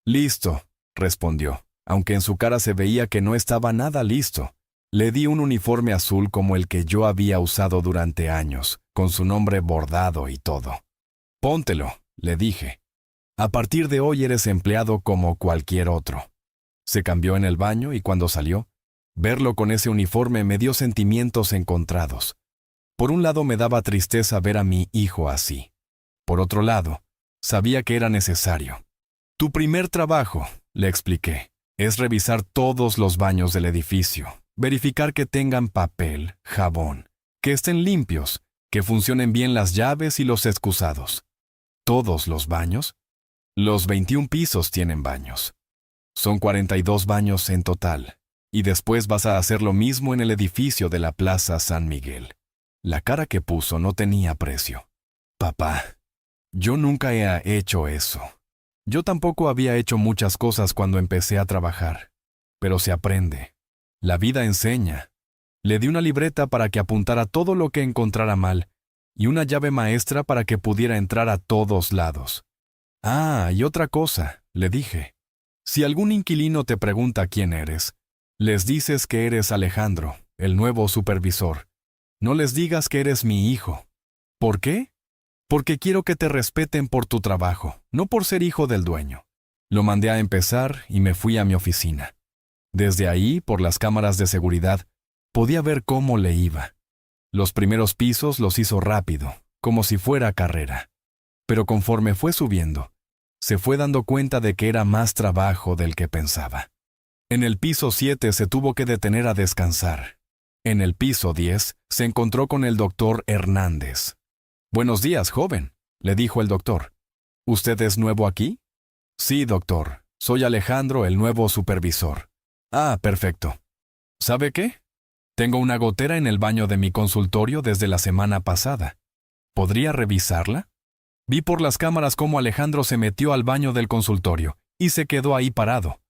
«Listo», respondió, aunque en su cara se veía que no estaba nada listo. Le di un uniforme azul como el que yo había usado durante años, con su nombre bordado y todo. «Póntelo», le dije. «A partir de hoy eres empleado como cualquier otro». Se cambió en el baño y cuando salió, verlo con ese uniforme me dio sentimientos encontrados. Por un lado me daba tristeza ver a mi hijo así. Por otro lado, sabía que era necesario. «Tu primer trabajo», le expliqué, «es revisar todos los baños del edificio, verificar que tengan papel, jabón, que estén limpios, que funcionen bien las llaves y los excusados». «¿Todos los baños?» «Los 21 pisos tienen baños. Son 42 baños en total, y después vas a hacer lo mismo en el edificio de la Plaza San Miguel». La cara que puso no tenía precio. «Papá, yo nunca he hecho eso. Yo tampoco había hecho muchas cosas cuando empecé a trabajar, pero se aprende. La vida enseña». Le di una libreta para que apuntara todo lo que encontrara mal y una llave maestra para que pudiera entrar a todos lados. «Ah, y otra cosa», le dije. «Si algún inquilino te pregunta quién eres, les dices que eres Alejandro, el nuevo supervisor. No les digas que eres mi hijo. ¿Por qué? Porque quiero que te respeten por tu trabajo, no por ser hijo del dueño. Lo mandé a empezar y me fui a mi oficina. Desde ahí, por las cámaras de seguridad, podía ver cómo le iba. Los primeros pisos los hizo rápido, como si fuera carrera. Pero conforme fue subiendo, se fue dando cuenta de que era más trabajo del que pensaba. En el piso 7 se tuvo que detener a descansar. En el piso 10 se encontró con el doctor Hernández. «Buenos días, joven», le dijo el doctor. «¿Usted es nuevo aquí?» «Sí, doctor. Soy Alejandro, el nuevo supervisor». «Ah, perfecto. ¿Sabe qué? Tengo una gotera en el baño de mi consultorio desde la semana pasada. ¿Podría revisarla?» Vi por las cámaras cómo Alejandro se metió al baño del consultorio y se quedó ahí parado,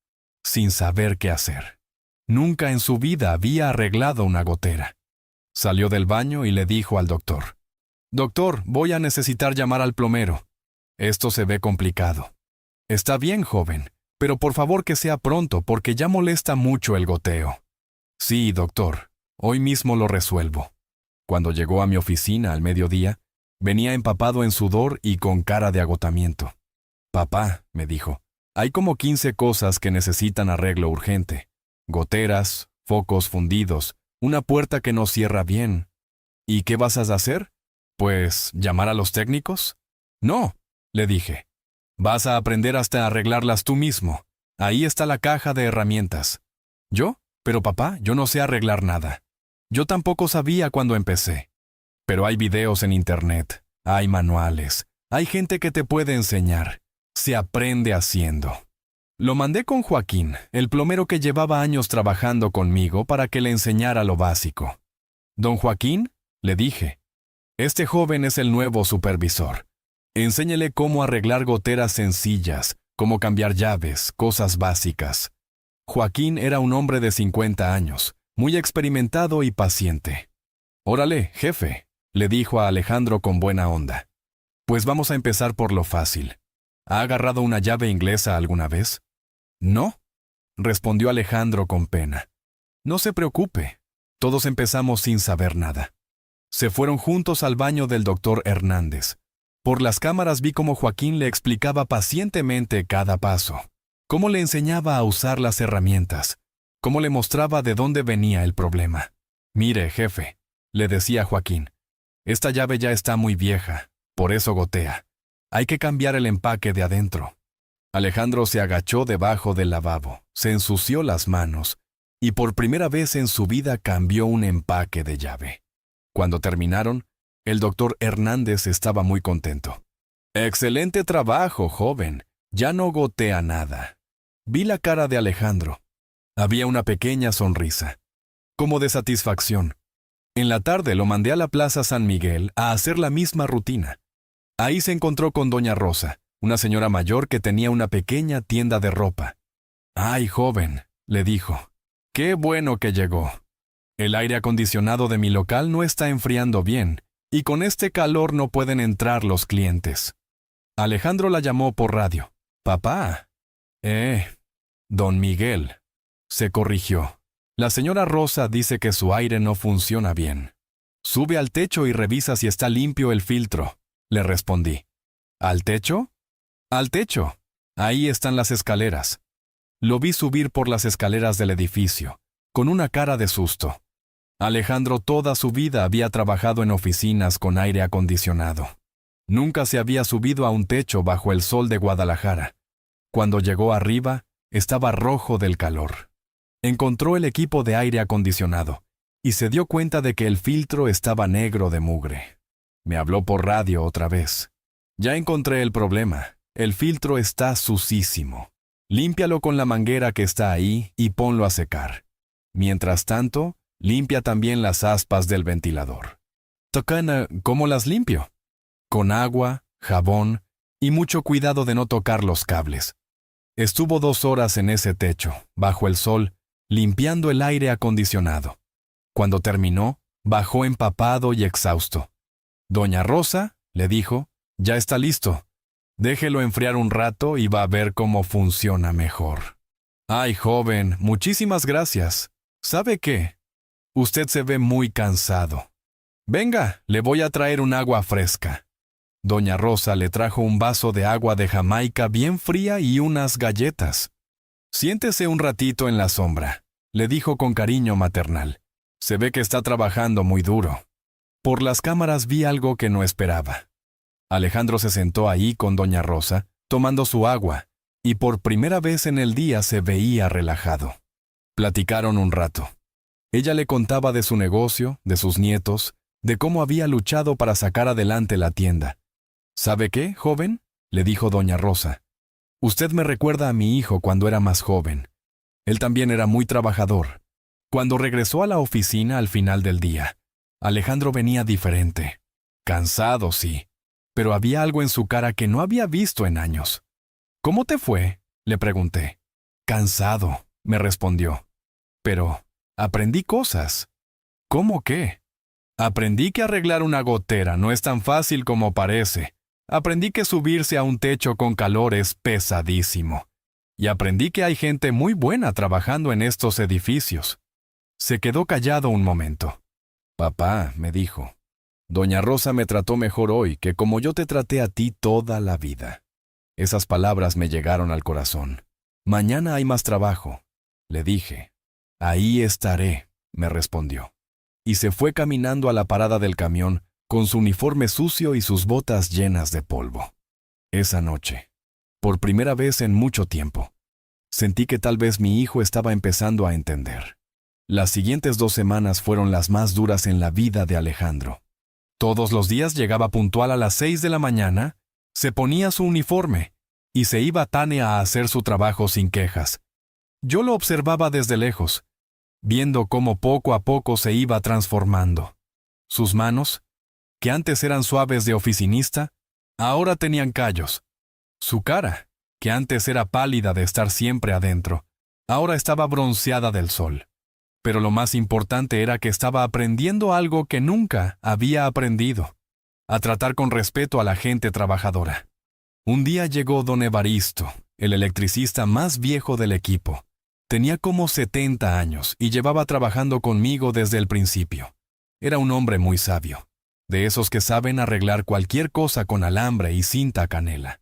sin saber qué hacer. Nunca en su vida había arreglado una gotera. Salió del baño y le dijo al doctor: «Doctor, voy a necesitar llamar al plomero. Esto se ve complicado». «Está bien, joven, pero por favor que sea pronto porque ya molesta mucho el goteo». «Sí, doctor, hoy mismo lo resuelvo». Cuando llegó a mi oficina al mediodía, venía empapado en sudor y con cara de agotamiento. «Papá», me dijo, «hay como 15 cosas que necesitan arreglo urgente. Goteras, focos fundidos, una puerta que no cierra bien. ¿Y qué vas a hacer? Pues, ¿llamar a los técnicos?» «No», le dije. «Vas a aprender hasta arreglarlas tú mismo. Ahí está la caja de herramientas». «¿Yo? Pero papá, yo no sé arreglar nada. Yo tampoco sabía cuando empecé. Pero hay videos en internet, hay manuales, hay gente que te puede enseñar. Se aprende haciendo». Lo mandé con Joaquín, el plomero que llevaba años trabajando conmigo para que le enseñara lo básico. «Don Joaquín», le dije, «este joven es el nuevo supervisor. Enséñele cómo arreglar goteras sencillas, cómo cambiar llaves, cosas básicas». Joaquín era un hombre de 50 años, muy experimentado y paciente. «Órale, jefe», le dijo a Alejandro con buena onda. «Pues vamos a empezar por lo fácil. ¿Ha agarrado una llave inglesa alguna vez?» «No», respondió Alejandro con pena. «No se preocupe, todos empezamos sin saber nada». Se fueron juntos al baño del doctor Hernández. Por las cámaras vi cómo Joaquín le explicaba pacientemente cada paso, cómo le enseñaba a usar las herramientas, cómo le mostraba de dónde venía el problema. «Mire, jefe», le decía Joaquín, «esta llave ya está muy vieja, por eso gotea. Hay que cambiar el empaque de adentro». Alejandro se agachó debajo del lavabo, se ensució las manos y por primera vez en su vida cambió un empaque de llave. Cuando terminaron, el doctor Hernández estaba muy contento. «Excelente trabajo, joven. Ya no gotea nada». Vi la cara de Alejandro. Había una pequeña sonrisa, como de satisfacción. En la tarde lo mandé a la Plaza San Miguel a hacer la misma rutina. Ahí se encontró con doña Rosa, una señora mayor que tenía una pequeña tienda de ropa. «Ay, joven», le dijo, «qué bueno que llegó. El aire acondicionado de mi local no está enfriando bien, y con este calor no pueden entrar los clientes». Alejandro la llamó por radio. «Papá». Don Miguel. Se corrigió. «La señora Rosa dice que su aire no funciona bien. Sube al techo y revisa si está limpio el filtro», le respondí. «¿Al techo?» «Al techo. Ahí están las escaleras». Lo vi subir por las escaleras del edificio, con una cara de susto. Alejandro toda su vida había trabajado en oficinas con aire acondicionado. Nunca se había subido a un techo bajo el sol de Guadalajara. Cuando llegó arriba, estaba rojo del calor. Encontró el equipo de aire acondicionado y se dio cuenta de que el filtro estaba negro de mugre. Me habló por radio otra vez. «Ya encontré el problema. El filtro está sucísimo. Límpialo con la manguera que está ahí y ponlo a secar. Mientras tanto, limpia también las aspas del ventilador». «Tocana, ¿cómo las limpio?» «Con agua, jabón y mucho cuidado de no tocar los cables». Estuvo 2 horas en ese techo, bajo el sol, limpiando el aire acondicionado. Cuando terminó, bajó empapado y exhausto. «Doña Rosa», le dijo, «ya está listo. Déjelo enfriar un rato y va a ver cómo funciona mejor». «Ay, joven, muchísimas gracias. ¿Sabe qué? Usted se ve muy cansado. Venga, le voy a traer un agua fresca. Doña Rosa le trajo un vaso de agua de Jamaica bien fría y unas galletas. Siéntese un ratito en la sombra, le dijo con cariño maternal. Se ve que está trabajando muy duro. Por las cámaras vi algo que no esperaba. Alejandro se sentó ahí con Doña Rosa, tomando su agua, y por primera vez en el día se veía relajado. Platicaron un rato. Ella le contaba de su negocio, de sus nietos, de cómo había luchado para sacar adelante la tienda. ¿Sabe qué, joven?, le dijo Doña Rosa. Usted me recuerda a mi hijo cuando era más joven. Él también era muy trabajador. Cuando regresó a la oficina al final del día, Alejandro venía diferente. Cansado, sí, pero había algo en su cara que no había visto en años. ¿Cómo te fue?, le pregunté. Cansado, me respondió. Pero aprendí cosas. ¿Cómo qué? Aprendí que arreglar una gotera no es tan fácil como parece. Aprendí que subirse a un techo con calor es pesadísimo. Y aprendí que hay gente muy buena trabajando en estos edificios. Se quedó callado un momento. Papá, me dijo, Doña Rosa me trató mejor hoy que como yo te traté a ti toda la vida. Esas palabras me llegaron al corazón. Mañana hay más trabajo, le dije. Ahí estaré, me respondió. Y se fue caminando a la parada del camión con su uniforme sucio y sus botas llenas de polvo. Esa noche, por primera vez en mucho tiempo, sentí que tal vez mi hijo estaba empezando a entender. Las siguientes 2 semanas fueron las más duras en la vida de Alejandro. Todos los días llegaba puntual a las 6 de la mañana, se ponía su uniforme y se iba a Tania a hacer su trabajo sin quejas. Yo lo observaba desde lejos, viendo cómo poco a poco se iba transformando. Sus manos, que antes eran suaves de oficinista, ahora tenían callos. Su cara, que antes era pálida de estar siempre adentro, ahora estaba bronceada del sol. Pero lo más importante era que estaba aprendiendo algo que nunca había aprendido: a tratar con respeto a la gente trabajadora. Un día llegó don Evaristo, el electricista más viejo del equipo. Tenía como 70 años y llevaba trabajando conmigo desde el principio. Era un hombre muy sabio, de esos que saben arreglar cualquier cosa con alambre y cinta canela.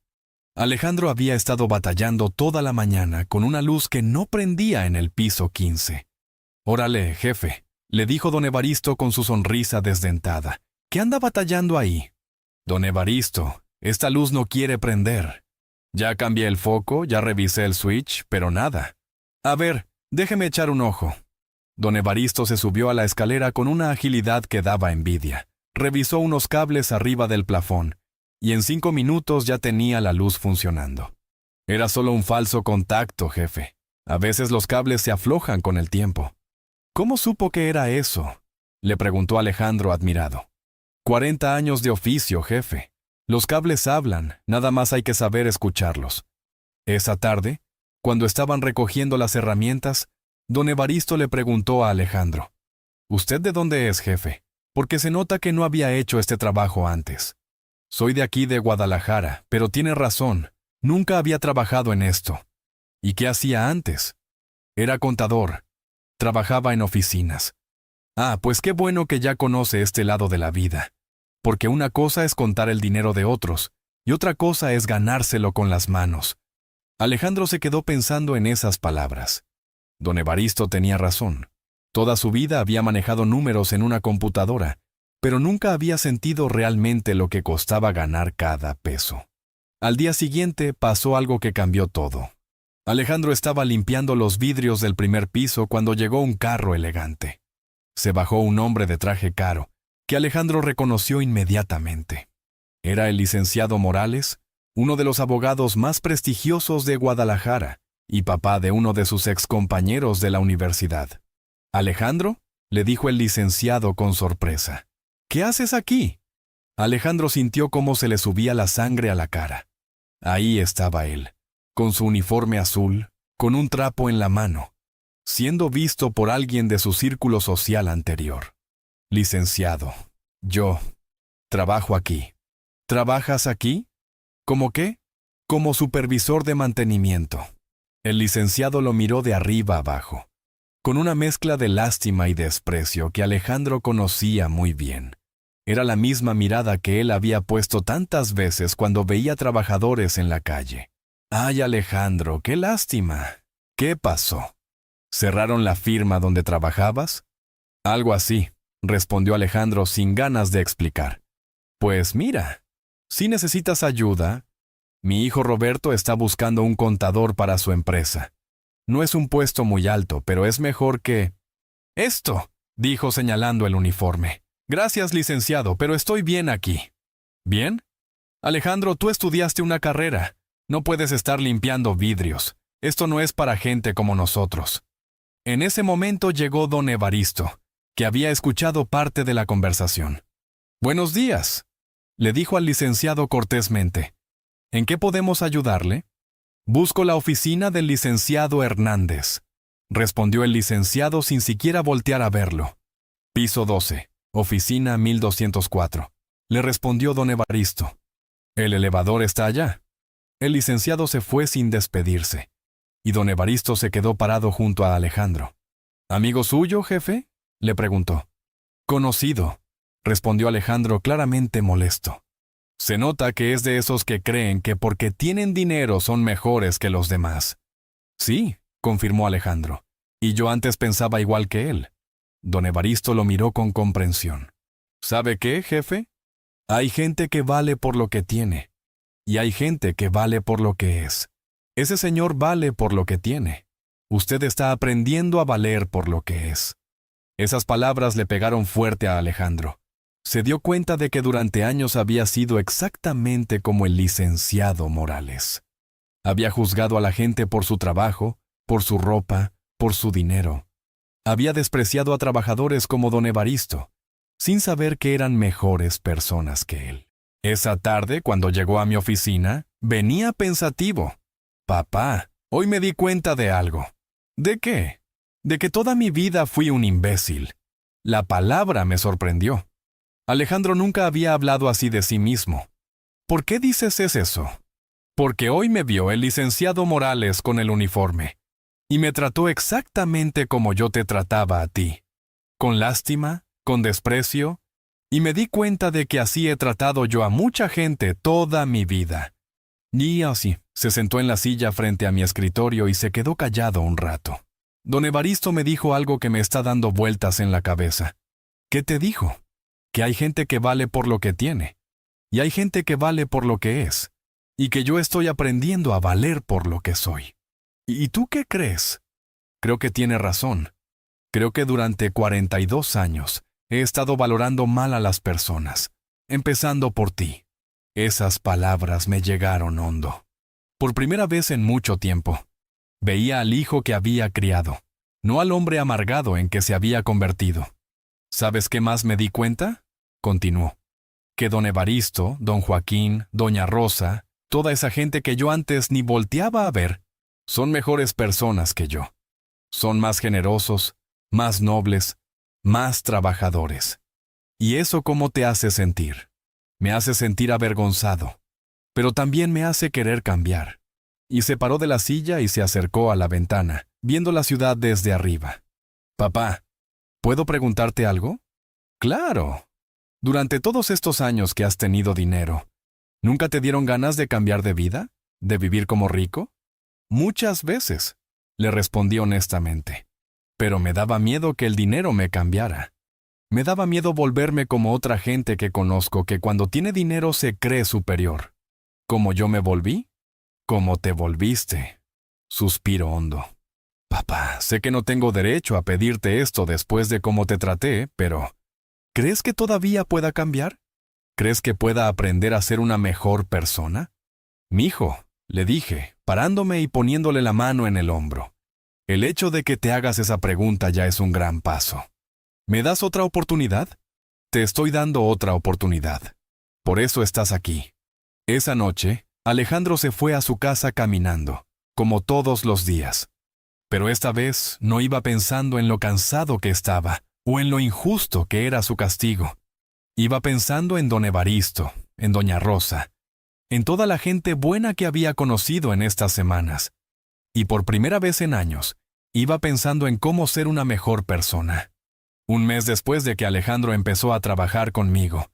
Alejandro había estado batallando toda la mañana con una luz que no prendía en el piso 15. «Órale, jefe», le dijo don Evaristo con su sonrisa desdentada. «¿Qué anda batallando ahí?» «Don Evaristo, esta luz no quiere prender. Ya cambié el foco, ya revisé el switch, pero nada. A ver, déjeme echar un ojo». Don Evaristo se subió a la escalera con una agilidad que daba envidia. Revisó unos cables arriba del plafón, y en 5 minutos ya tenía la luz funcionando. «Era solo un falso contacto, jefe. A veces los cables se aflojan con el tiempo». «¿Cómo supo que era eso?», le preguntó Alejandro admirado. 40 años de oficio, jefe. Los cables hablan, nada más hay que saber escucharlos. Esa tarde, cuando estaban recogiendo las herramientas, don Evaristo le preguntó a Alejandro: «¿Usted de dónde es, jefe? Porque se nota que no había hecho este trabajo antes». «Soy de aquí de Guadalajara, pero tiene razón, nunca había trabajado en esto». «¿Y qué hacía antes?» «Era contador. Trabajaba en oficinas». «Ah, pues qué bueno que ya conoce este lado de la vida. Porque una cosa es contar el dinero de otros, y otra cosa es ganárselo con las manos». Alejandro se quedó pensando en esas palabras. Don Evaristo tenía razón. Toda su vida había manejado números en una computadora, pero nunca había sentido realmente lo que costaba ganar cada peso. Al día siguiente pasó algo que cambió todo. Alejandro estaba limpiando los vidrios del primer piso cuando llegó un carro elegante. Se bajó un hombre de traje caro, que Alejandro reconoció inmediatamente. Era el licenciado Morales, uno de los abogados más prestigiosos de Guadalajara, y papá de uno de sus excompañeros de la universidad. «Alejandro», le dijo el licenciado con sorpresa, «¿qué haces aquí?». Alejandro sintió cómo se le subía la sangre a la cara. Ahí estaba él, con su uniforme azul, con un trapo en la mano, siendo visto por alguien de su círculo social anterior. «Licenciado, yo trabajo aquí». «¿Trabajas aquí? ¿Cómo qué?» «Como supervisor de mantenimiento». El licenciado lo miró de arriba abajo, con una mezcla de lástima y desprecio que Alejandro conocía muy bien. Era la misma mirada que él había puesto tantas veces cuando veía trabajadores en la calle. ¡Ay, Alejandro, qué lástima! ¿Qué pasó? ¿Cerraron la firma donde trabajabas? Algo así, respondió Alejandro sin ganas de explicar. Pues mira, si necesitas ayuda, mi hijo Roberto está buscando un contador para su empresa. No es un puesto muy alto, pero es mejor que... Esto, dijo señalando el uniforme. Gracias, licenciado, pero estoy bien aquí. ¿Bien? Alejandro, tú estudiaste una carrera. No puedes estar limpiando vidrios. Esto no es para gente como nosotros. En ese momento llegó don Evaristo, que había escuchado parte de la conversación. Buenos días, le dijo al licenciado cortésmente. ¿En qué podemos ayudarle? Busco la oficina del licenciado Hernández, respondió el licenciado sin siquiera voltear a verlo. Piso 12, oficina 1204, le respondió don Evaristo. ¿El elevador está allá? El licenciado se fue sin despedirse, y don Evaristo se quedó parado junto a Alejandro. ¿Amigo suyo, jefe?, le preguntó. Conocido, respondió Alejandro claramente molesto. Se nota que es de esos que creen que porque tienen dinero son mejores que los demás. Sí, confirmó Alejandro, y yo antes pensaba igual que él. Don Evaristo lo miró con comprensión. ¿Sabe qué, jefe? Hay gente que vale por lo que tiene, y hay gente que vale por lo que es. Ese señor vale por lo que tiene. Usted está aprendiendo a valer por lo que es. Esas palabras le pegaron fuerte a Alejandro. Se dio cuenta de que durante años había sido exactamente como el licenciado Morales. Había juzgado a la gente por su trabajo, por su ropa, por su dinero. Había despreciado a trabajadores como don Evaristo, sin saber que eran mejores personas que él. Esa tarde, cuando llegó a mi oficina, venía pensativo. Papá, hoy me di cuenta de algo. ¿De qué? De que toda mi vida fui un imbécil. La palabra me sorprendió. Alejandro nunca había hablado así de sí mismo. ¿Por qué dices eso? Porque hoy me vio el licenciado Morales con el uniforme, y me trató exactamente como yo te trataba a ti. Con lástima, con desprecio, y me di cuenta de que así he tratado yo a mucha gente toda mi vida. Y así, se sentó en la silla frente a mi escritorio y se quedó callado un rato. Don Evaristo me dijo algo que me está dando vueltas en la cabeza. ¿Qué te dijo? Que hay gente que vale por lo que tiene, y hay gente que vale por lo que es, y que yo estoy aprendiendo a valer por lo que soy. ¿Y tú qué crees? Creo que tiene razón. Creo que durante 42 años he estado valorando mal a las personas, empezando por ti. Esas palabras me llegaron hondo. Por primera vez en mucho tiempo, veía al hijo que había criado, no al hombre amargado en que se había convertido. ¿Sabes qué más me di cuenta? Continuó. Que don Evaristo, don Joaquín, doña Rosa, toda esa gente que yo antes ni volteaba a ver, son mejores personas que yo. Son más generosos, más nobles, más trabajadores. ¿Y eso cómo te hace sentir? Me hace sentir avergonzado, pero también me hace querer cambiar. Y se paró de la silla y se acercó a la ventana, viendo la ciudad desde arriba. Papá, ¿puedo preguntarte algo? Claro. Durante todos estos años que has tenido dinero, ¿nunca te dieron ganas de cambiar de vida? ¿De vivir como rico? Muchas veces, le respondí honestamente. Pero me daba miedo que el dinero me cambiara. Me daba miedo volverme como otra gente que conozco que cuando tiene dinero se cree superior. ¿Cómo yo me volví? Como te volviste. Suspiro hondo. Papá, sé que no tengo derecho a pedirte esto después de cómo te traté, pero ¿crees que todavía pueda cambiar? ¿Crees que pueda aprender a ser una mejor persona? Mijo, le dije, parándome y poniéndole la mano en el hombro. El hecho de que te hagas esa pregunta ya es un gran paso. ¿Me das otra oportunidad? Te estoy dando otra oportunidad. Por eso estás aquí. Esa noche, Alejandro se fue a su casa caminando, como todos los días. Pero esta vez no iba pensando en lo cansado que estaba, o en lo injusto que era su castigo. Iba pensando en don Evaristo, en doña Rosa, en toda la gente buena que había conocido en estas semanas. Y por primera vez en años, iba pensando en cómo ser una mejor persona. Un mes después de que Alejandro empezó a trabajar conmigo,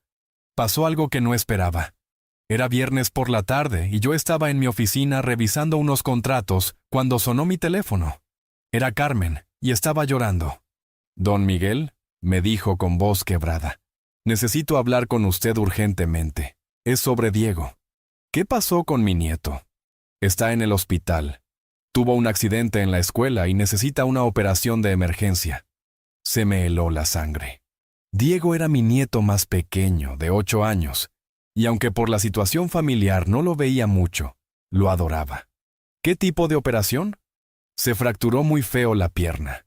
pasó algo que no esperaba. Era viernes por la tarde y yo estaba en mi oficina revisando unos contratos cuando sonó mi teléfono. Era Carmen y estaba llorando. «Don Miguel», me dijo con voz quebrada, «necesito hablar con usted urgentemente. Es sobre Diego. ¿Qué pasó con mi nieto? Está en el hospital. Tuvo un accidente en la escuela y necesita una operación de emergencia». Se me heló la sangre. Diego era mi nieto más pequeño, de 8 años, y aunque por la situación familiar no lo veía mucho, lo adoraba. ¿Qué tipo de operación? Se fracturó muy feo la pierna.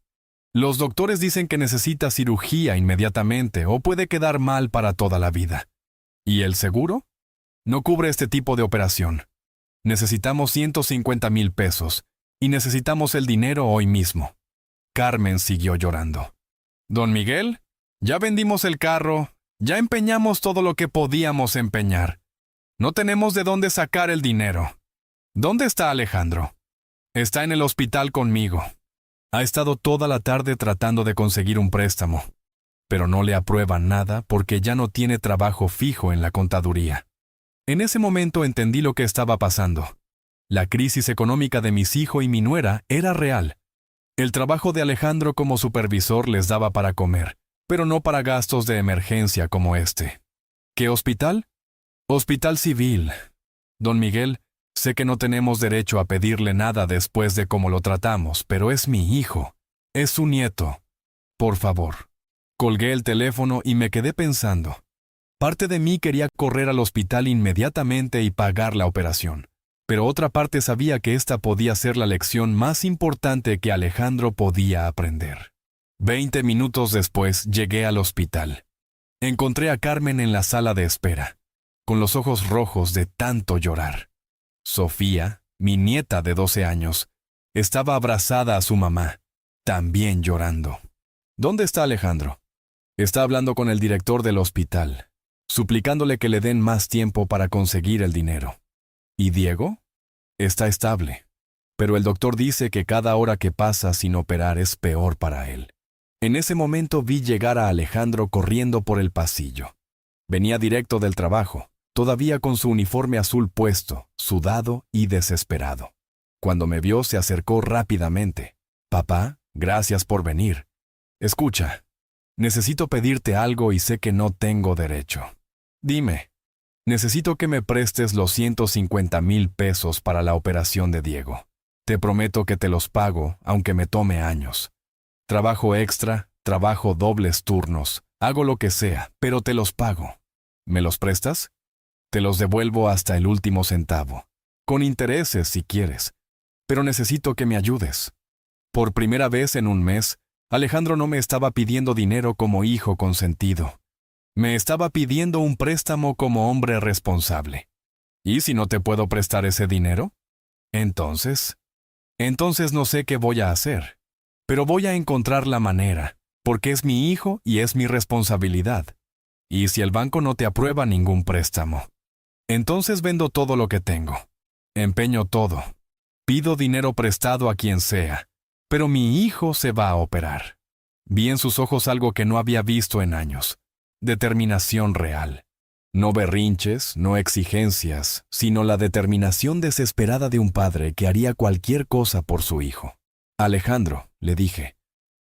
Los doctores dicen que necesita cirugía inmediatamente o puede quedar mal para toda la vida. ¿Y el seguro? No cubre este tipo de operación. Necesitamos 150,000 pesos y necesitamos el dinero hoy mismo. Carmen siguió llorando. «Don Miguel, ya vendimos el carro, ya empeñamos todo lo que podíamos empeñar. No tenemos de dónde sacar el dinero. ¿Dónde está Alejandro? Está en el hospital conmigo. Ha estado toda la tarde tratando de conseguir un préstamo, pero no le aprueban nada porque ya no tiene trabajo fijo en la contaduría». En ese momento entendí lo que estaba pasando. La crisis económica de mis hijos y mi nuera era real. El trabajo de Alejandro como supervisor les daba para comer, pero no para gastos de emergencia como este. ¿Qué hospital? Hospital civil. Don Miguel, sé que no tenemos derecho a pedirle nada después de cómo lo tratamos, pero es mi hijo. Es su nieto. Por favor. Colgué el teléfono y me quedé pensando. Parte de mí quería correr al hospital inmediatamente y pagar la operación, pero otra parte sabía que esta podía ser la lección más importante que Alejandro podía aprender. 20 minutos después llegué al hospital. Encontré a Carmen en la sala de espera, con los ojos rojos de tanto llorar. Sofía, mi nieta de 12 años, estaba abrazada a su mamá, también llorando. ¿Dónde está Alejandro? Está hablando con el director del hospital, suplicándole que le den más tiempo para conseguir el dinero. ¿Y Diego? Está estable, pero el doctor dice que cada hora que pasa sin operar es peor para él. En ese momento vi llegar a Alejandro corriendo por el pasillo. Venía directo del trabajo, todavía con su uniforme azul puesto, sudado y desesperado. Cuando me vio se acercó rápidamente. «Papá, gracias por venir. Escucha, necesito pedirte algo y sé que no tengo derecho. Dime, necesito que me prestes los 150,000 pesos para la operación de Diego. Te prometo que te los pago, aunque me tome años. Trabajo extra, trabajo dobles turnos, hago lo que sea, pero te los pago. ¿Me los prestas? Te los devuelvo hasta el último centavo, con intereses si quieres, pero necesito que me ayudes». Por primera vez en un mes, Alejandro no me estaba pidiendo dinero como hijo consentido. Me estaba pidiendo un préstamo como hombre responsable. ¿Y si no te puedo prestar ese dinero? Entonces no sé qué voy a hacer. Pero voy a encontrar la manera, porque es mi hijo y es mi responsabilidad. ¿Y si el banco no te aprueba ningún préstamo? Entonces vendo todo lo que tengo. Empeño todo. Pido dinero prestado a quien sea. Pero mi hijo se va a operar. Vi en sus ojos algo que no había visto en años. Determinación real. No berrinches, no exigencias, sino la determinación desesperada de un padre que haría cualquier cosa por su hijo. «Alejandro», le dije,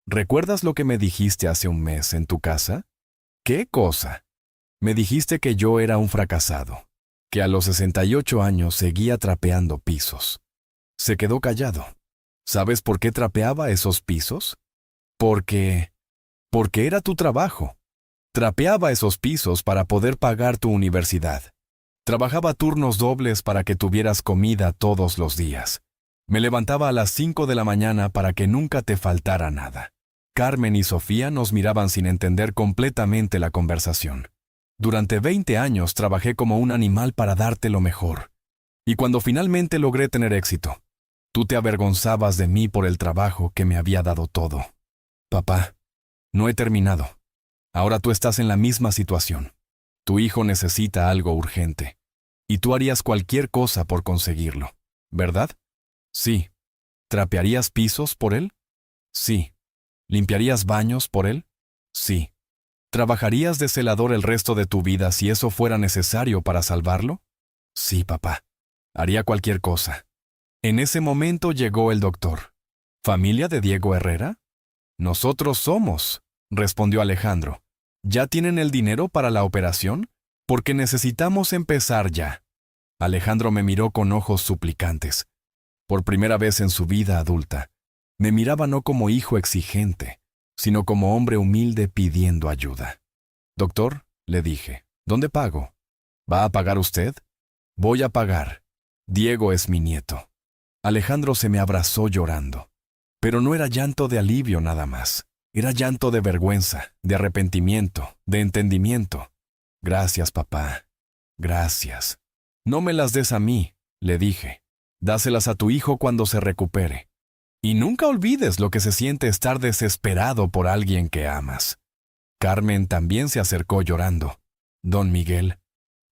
«¿recuerdas lo que me dijiste hace un mes en tu casa?» «¿Qué cosa?» «Me dijiste que yo era un fracasado, que a los 68 años seguía trapeando pisos». Se quedó callado. ¿Sabes por qué trapeaba esos pisos? Porque era tu trabajo. Trapeaba esos pisos para poder pagar tu universidad. Trabajaba turnos dobles para que tuvieras comida todos los días. Me levantaba a las 5 de la mañana para que nunca te faltara nada. Carmen y Sofía nos miraban sin entender completamente la conversación. Durante 20 años trabajé como un animal para darte lo mejor. Y cuando finalmente logré tener éxito, tú te avergonzabas de mí por el trabajo que me había dado todo. Papá, no he terminado. Ahora tú estás en la misma situación. Tu hijo necesita algo urgente. Y tú harías cualquier cosa por conseguirlo, ¿verdad? Sí. ¿Trapearías pisos por él? Sí. ¿Limpiarías baños por él? Sí. ¿Trabajarías de celador el resto de tu vida si eso fuera necesario para salvarlo? Sí, papá. Haría cualquier cosa. En ese momento llegó el doctor. ¿Familia de Diego Herrera? Nosotros somos, respondió Alejandro. ¿Ya tienen el dinero para la operación? Porque necesitamos empezar ya. Alejandro me miró con ojos suplicantes. Por primera vez en su vida adulta, me miraba no como hijo exigente, sino como hombre humilde pidiendo ayuda. Doctor, le dije, ¿dónde pago? ¿Va a pagar usted? Voy a pagar. Diego es mi nieto. Alejandro se me abrazó llorando. Pero no era llanto de alivio nada más. Era llanto de vergüenza, de arrepentimiento, de entendimiento. Gracias, papá. Gracias. No me las des a mí, le dije. Dáselas a tu hijo cuando se recupere. Y nunca olvides lo que se siente estar desesperado por alguien que amas. Carmen también se acercó llorando. Don Miguel,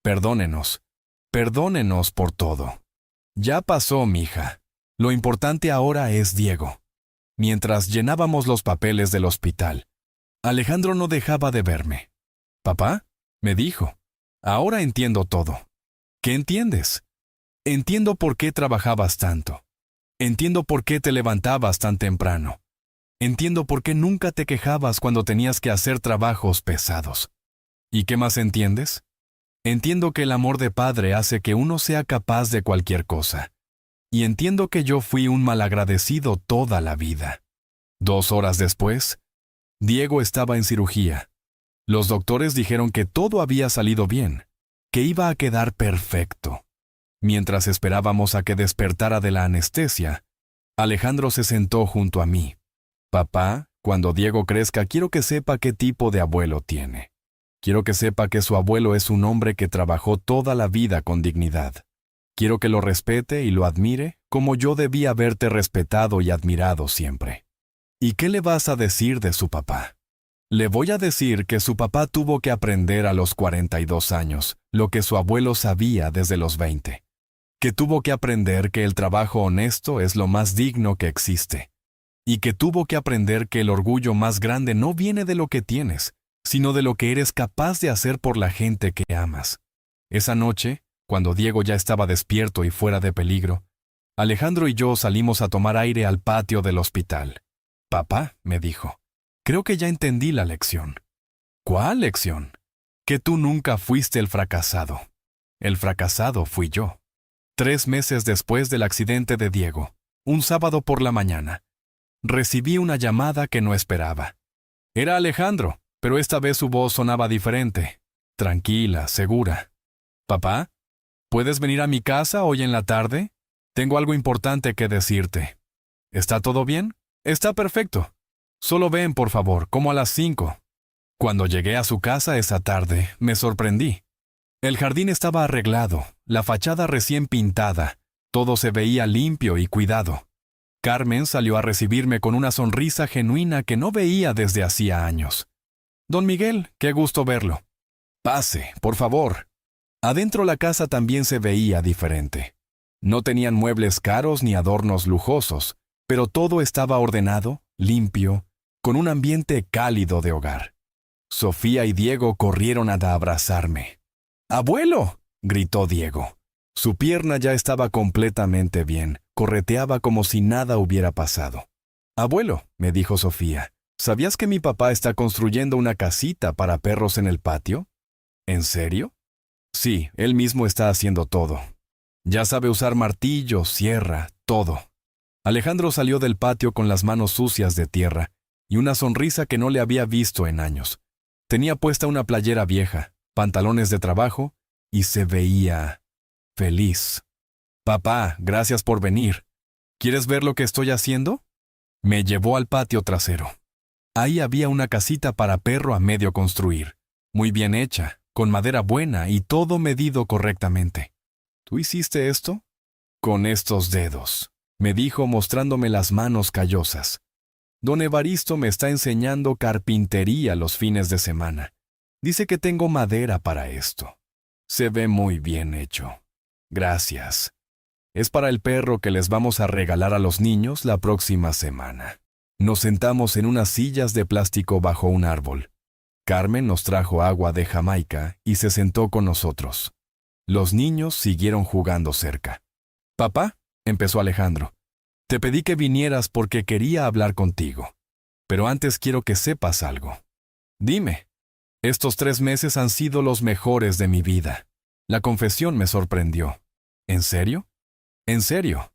perdónenos. Perdónenos por todo. Ya pasó, mija. Lo importante ahora es Diego. Mientras llenábamos los papeles del hospital, Alejandro no dejaba de verme. «Papá», me dijo, «ahora entiendo todo». «¿Qué entiendes?» «Entiendo por qué trabajabas tanto. Entiendo por qué te levantabas tan temprano. Entiendo por qué nunca te quejabas cuando tenías que hacer trabajos pesados. ¿Y qué más entiendes?» «Entiendo que el amor de padre hace que uno sea capaz de cualquier cosa. Y entiendo que yo fui un malagradecido toda la vida». 2 horas después, Diego estaba en cirugía. Los doctores dijeron que todo había salido bien, que iba a quedar perfecto. Mientras esperábamos a que despertara de la anestesia, Alejandro se sentó junto a mí. «Papá, cuando Diego crezca quiero que sepa qué tipo de abuelo tiene. Quiero que sepa que su abuelo es un hombre que trabajó toda la vida con dignidad. Quiero que lo respete y lo admire como yo debí haberte respetado y admirado siempre». «¿Y qué le vas a decir de su papá?» «Le voy a decir que su papá tuvo que aprender a los 42 años lo que su abuelo sabía desde los 20. Que tuvo que aprender que el trabajo honesto es lo más digno que existe. Y que tuvo que aprender que el orgullo más grande no viene de lo que tienes, sino de lo que eres capaz de hacer por la gente que amas». Esa noche, cuando Diego ya estaba despierto y fuera de peligro, Alejandro y yo salimos a tomar aire al patio del hospital. «Papá», me dijo, «creo que ya entendí la lección». «¿Cuál lección?» «Que tú nunca fuiste el fracasado. El fracasado fui yo». 3 meses después del accidente de Diego, un sábado por la mañana, recibí una llamada que no esperaba. Era Alejandro, pero esta vez su voz sonaba diferente, tranquila, segura. «Papá, ¿puedes venir a mi casa hoy en la tarde? Tengo algo importante que decirte». «¿Está todo bien?» «Está perfecto. Solo ven, por favor, como a las 5». Cuando llegué a su casa esa tarde, me sorprendí. El jardín estaba arreglado, la fachada recién pintada, todo se veía limpio y cuidado. Carmen salió a recibirme con una sonrisa genuina que no veía desde hacía años. «Don Miguel, qué gusto verlo». «Pase, por favor». Adentro la casa también se veía diferente. No tenían muebles caros ni adornos lujosos, pero todo estaba ordenado, limpio, con un ambiente cálido de hogar. Sofía y Diego corrieron a abrazarme. «¡Abuelo!», gritó Diego. Su pierna ya estaba completamente bien, correteaba como si nada hubiera pasado. «Abuelo», me dijo Sofía, «¿sabías que mi papá está construyendo una casita para perros en el patio?» «¿En serio?» «Sí, él mismo está haciendo todo. Ya sabe usar martillo, sierra, todo». Alejandro salió del patio con las manos sucias de tierra y una sonrisa que no le había visto en años. Tenía puesta una playera vieja, pantalones de trabajo y se veía feliz. «Papá, gracias por venir. ¿Quieres ver lo que estoy haciendo?» Me llevó al patio trasero. Ahí había una casita para perro a medio construir, muy bien hecha, con madera buena y todo medido correctamente. «¿Tú hiciste esto?» «Con estos dedos», me dijo mostrándome las manos callosas. «Don Evaristo me está enseñando carpintería los fines de semana. Dice que tengo madera para esto. Se ve muy bien hecho. Gracias. Es para el perro que les vamos a regalar a los niños la próxima semana». Nos sentamos en unas sillas de plástico bajo un árbol. Carmen nos trajo agua de Jamaica y se sentó con nosotros. Los niños siguieron jugando cerca. «Papá», empezó Alejandro, «te pedí que vinieras porque quería hablar contigo. Pero antes quiero que sepas algo. Dime, estos 3 meses han sido los mejores de mi vida». La confesión me sorprendió. ¿En serio? ¿En serio?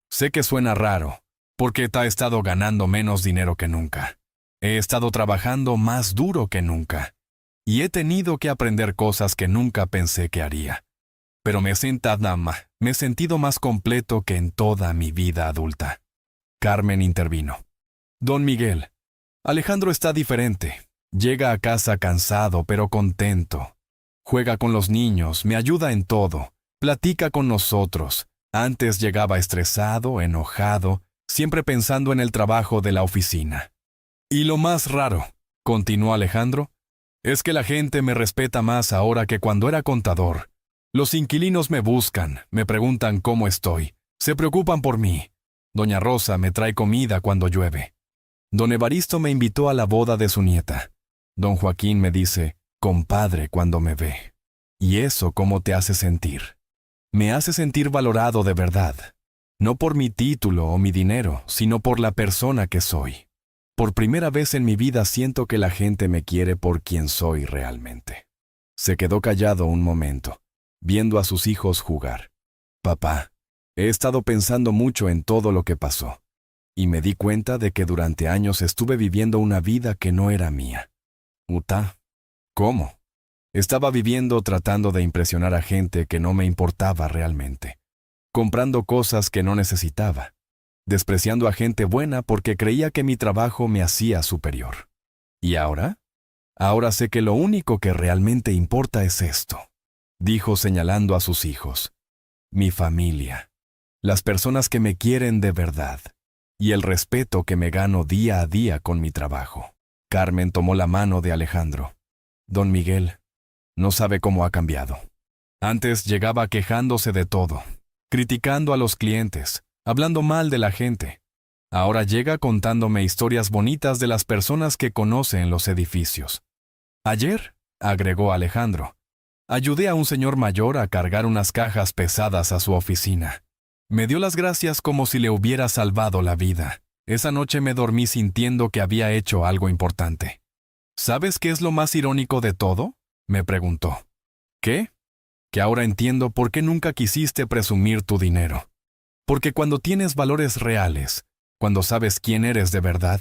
Sé que suena raro, porque te he estado ganando menos dinero que nunca. He estado trabajando más duro que nunca. Y he tenido que aprender cosas que nunca pensé que haría. Pero me he sentido más completo que en toda mi vida adulta. Carmen intervino. «Don Miguel, Alejandro está diferente. Llega a casa cansado pero contento. Juega con los niños, me ayuda en todo, platica con nosotros. Antes llegaba estresado, enojado, siempre pensando en el trabajo de la oficina. Y lo más raro», continuó Alejandro, «es que la gente me respeta más ahora que cuando era contador. Los inquilinos me buscan, me preguntan cómo estoy, se preocupan por mí. Doña Rosa me trae comida cuando llueve. Don Evaristo me invitó a la boda de su nieta. Don Joaquín me dice, compadre, cuando me ve. ¿Y eso cómo te hace sentir? Me hace sentir valorado de verdad. No por mi título o mi dinero, sino por la persona que soy. Por primera vez en mi vida siento que la gente me quiere por quien soy realmente». Se quedó callado un momento, viendo a sus hijos jugar. «Papá, he estado pensando mucho en todo lo que pasó, y me di cuenta de que durante años estuve viviendo una vida que no era mía». «Uta, ¿cómo?» «Estaba viviendo tratando de impresionar a gente que no me importaba realmente, comprando cosas que no necesitaba, despreciando a gente buena porque creía que mi trabajo me hacía superior. ¿Y ahora? Ahora sé que lo único que realmente importa es esto», dijo señalando a sus hijos. «Mi familia, las personas que me quieren de verdad, y el respeto que me gano día a día con mi trabajo». Carmen tomó la mano de Alejandro. «Don Miguel, no sabe cómo ha cambiado. Antes llegaba quejándose de todo, criticando a los clientes, hablando mal de la gente. Ahora llega contándome historias bonitas de las personas que conoce en los edificios. Ayer», agregó Alejandro, «ayudé a un señor mayor a cargar unas cajas pesadas a su oficina. Me dio las gracias como si le hubiera salvado la vida. Esa noche me dormí sintiendo que había hecho algo importante». «¿Sabes qué es lo más irónico de todo?», me preguntó. «¿Qué?». «Que ahora entiendo por qué nunca quisiste presumir tu dinero. Porque cuando tienes valores reales, cuando sabes quién eres de verdad,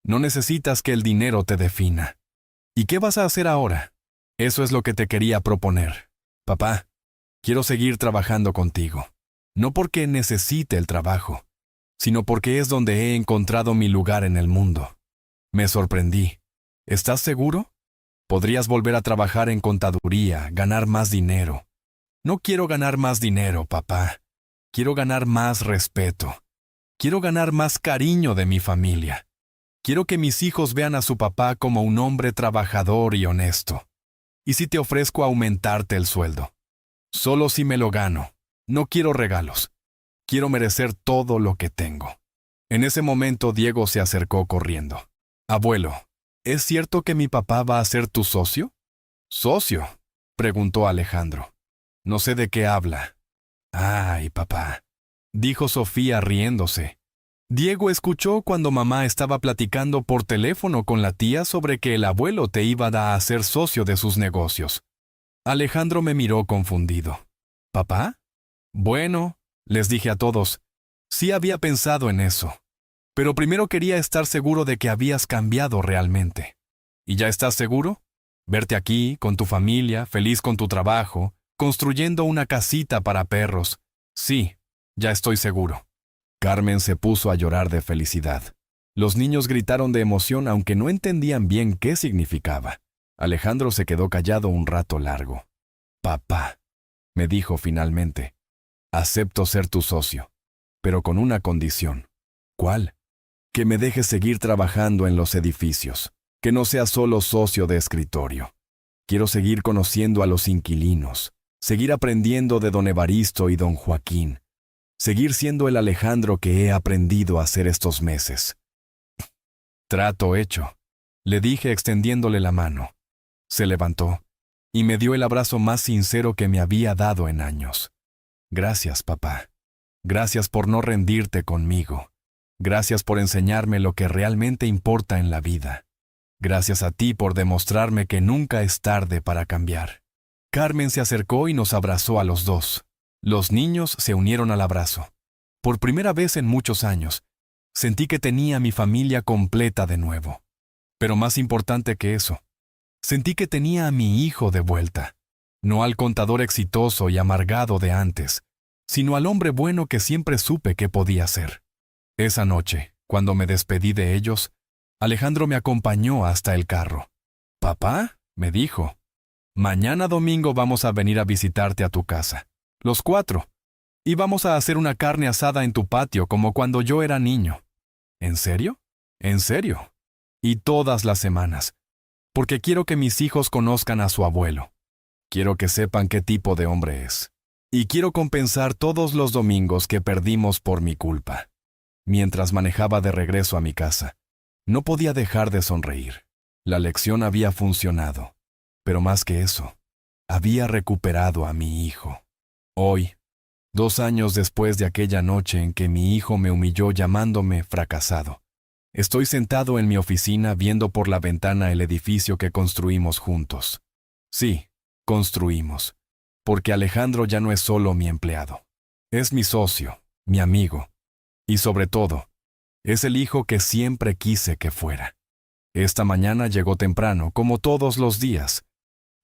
no necesitas que el dinero te defina. ¿Y qué vas a hacer ahora?». «Eso es lo que te quería proponer. Papá, quiero seguir trabajando contigo. No porque necesite el trabajo, sino porque es donde he encontrado mi lugar en el mundo». Me sorprendí. «¿Estás seguro? Podrías volver a trabajar en contaduría, ganar más dinero». «No quiero ganar más dinero, papá. Quiero ganar más respeto. Quiero ganar más cariño de mi familia. Quiero que mis hijos vean a su papá como un hombre trabajador y honesto. ¿Y si te ofrezco aumentarte el sueldo? Solo si me lo gano. No quiero regalos. Quiero merecer todo lo que tengo». En ese momento Diego se acercó corriendo. «Abuelo, ¿es cierto que mi papá va a ser tu socio?». «¿Socio?», preguntó Alejandro. «No sé de qué habla». «Ay, papá», dijo Sofía riéndose. «Diego escuchó cuando mamá estaba platicando por teléfono con la tía sobre que el abuelo te iba a hacer socio de sus negocios». Alejandro me miró confundido. «¿Papá?». «Bueno», les dije a todos, «sí había pensado en eso. Pero primero quería estar seguro de que habías cambiado realmente». «¿Y ya estás seguro? Verte aquí, con tu familia, feliz con tu trabajo, construyendo una casita para perros. Sí, ya estoy seguro». Carmen se puso a llorar de felicidad. Los niños gritaron de emoción aunque no entendían bien qué significaba. Alejandro se quedó callado un rato largo. «Papá», me dijo finalmente, «acepto ser tu socio, pero con una condición». «¿Cuál?». «Que me dejes seguir trabajando en los edificios, que no sea solo socio de escritorio. Quiero seguir conociendo a los inquilinos, seguir aprendiendo de don Evaristo y don Joaquín, seguir siendo el Alejandro que he aprendido a ser estos meses». «Trato hecho», le dije extendiéndole la mano. Se levantó y me dio el abrazo más sincero que me había dado en años. Gracias, papá. Gracias por no rendirte conmigo. Gracias por enseñarme lo que realmente importa en la vida. Gracias a ti por demostrarme que nunca es tarde para cambiar. Carmen se acercó y nos abrazó a los dos. Los niños se unieron al abrazo. Por primera vez en muchos años, sentí que tenía mi familia completa de nuevo. Pero más importante que eso, sentí que tenía a mi hijo de vuelta. No al contador exitoso y amargado de antes, sino al hombre bueno que siempre supe que podía ser. Esa noche, cuando me despedí de ellos, Alejandro me acompañó hasta el carro. «Papá», me dijo, «mañana domingo vamos a venir a visitarte a tu casa, los 4, y vamos a hacer una carne asada en tu patio como cuando yo era niño». «¿En serio?» «En serio. Y todas las semanas, porque quiero que mis hijos conozcan a su abuelo. Quiero que sepan qué tipo de hombre es. Y quiero compensar todos los domingos que perdimos por mi culpa». Mientras manejaba de regreso a mi casa, no podía dejar de sonreír. La lección había funcionado. Pero más que eso, había recuperado a mi hijo. Hoy, 2 años después de aquella noche en que mi hijo me humilló llamándome fracasado, estoy sentado en mi oficina viendo por la ventana el edificio que construimos juntos. Sí, construimos, porque Alejandro ya no es solo mi empleado. Es mi socio, mi amigo, y sobre todo, es el hijo que siempre quise que fuera. Esta mañana llegó temprano, como todos los días,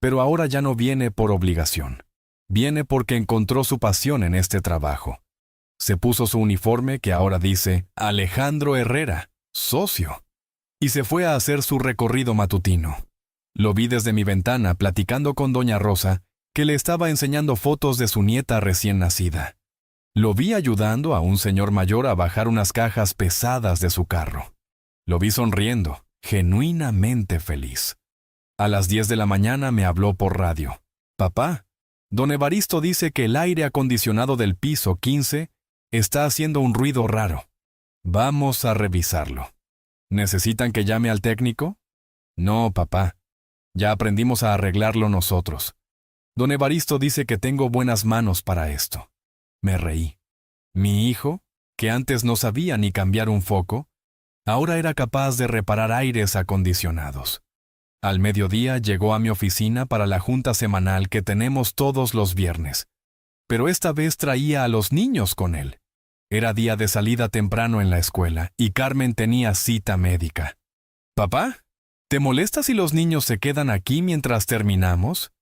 pero ahora ya no viene por obligación. Viene porque encontró su pasión en este trabajo. Se puso su uniforme que ahora dice Alejandro Herrera, socio, y se fue a hacer su recorrido matutino. Lo vi desde mi ventana platicando con doña Rosa, que le estaba enseñando fotos de su nieta recién nacida. Lo vi ayudando a un señor mayor a bajar unas cajas pesadas de su carro. Lo vi sonriendo, genuinamente feliz. A las 10 de la mañana me habló por radio. «Papá, don Evaristo dice que el aire acondicionado del piso 15 está haciendo un ruido raro. Vamos a revisarlo. ¿Necesitan que llame al técnico?» «No, papá. Ya aprendimos a arreglarlo nosotros. Don Evaristo dice que tengo buenas manos para esto». Me reí. Mi hijo, que antes no sabía ni cambiar un foco, ahora era capaz de reparar aires acondicionados. Al mediodía llegó a mi oficina para la junta semanal que tenemos todos los viernes, pero esta vez traía a los niños con él. Era día de salida temprano en la escuela y Carmen tenía cita médica. «Papá, ¿te molesta si los niños se quedan aquí mientras terminamos?»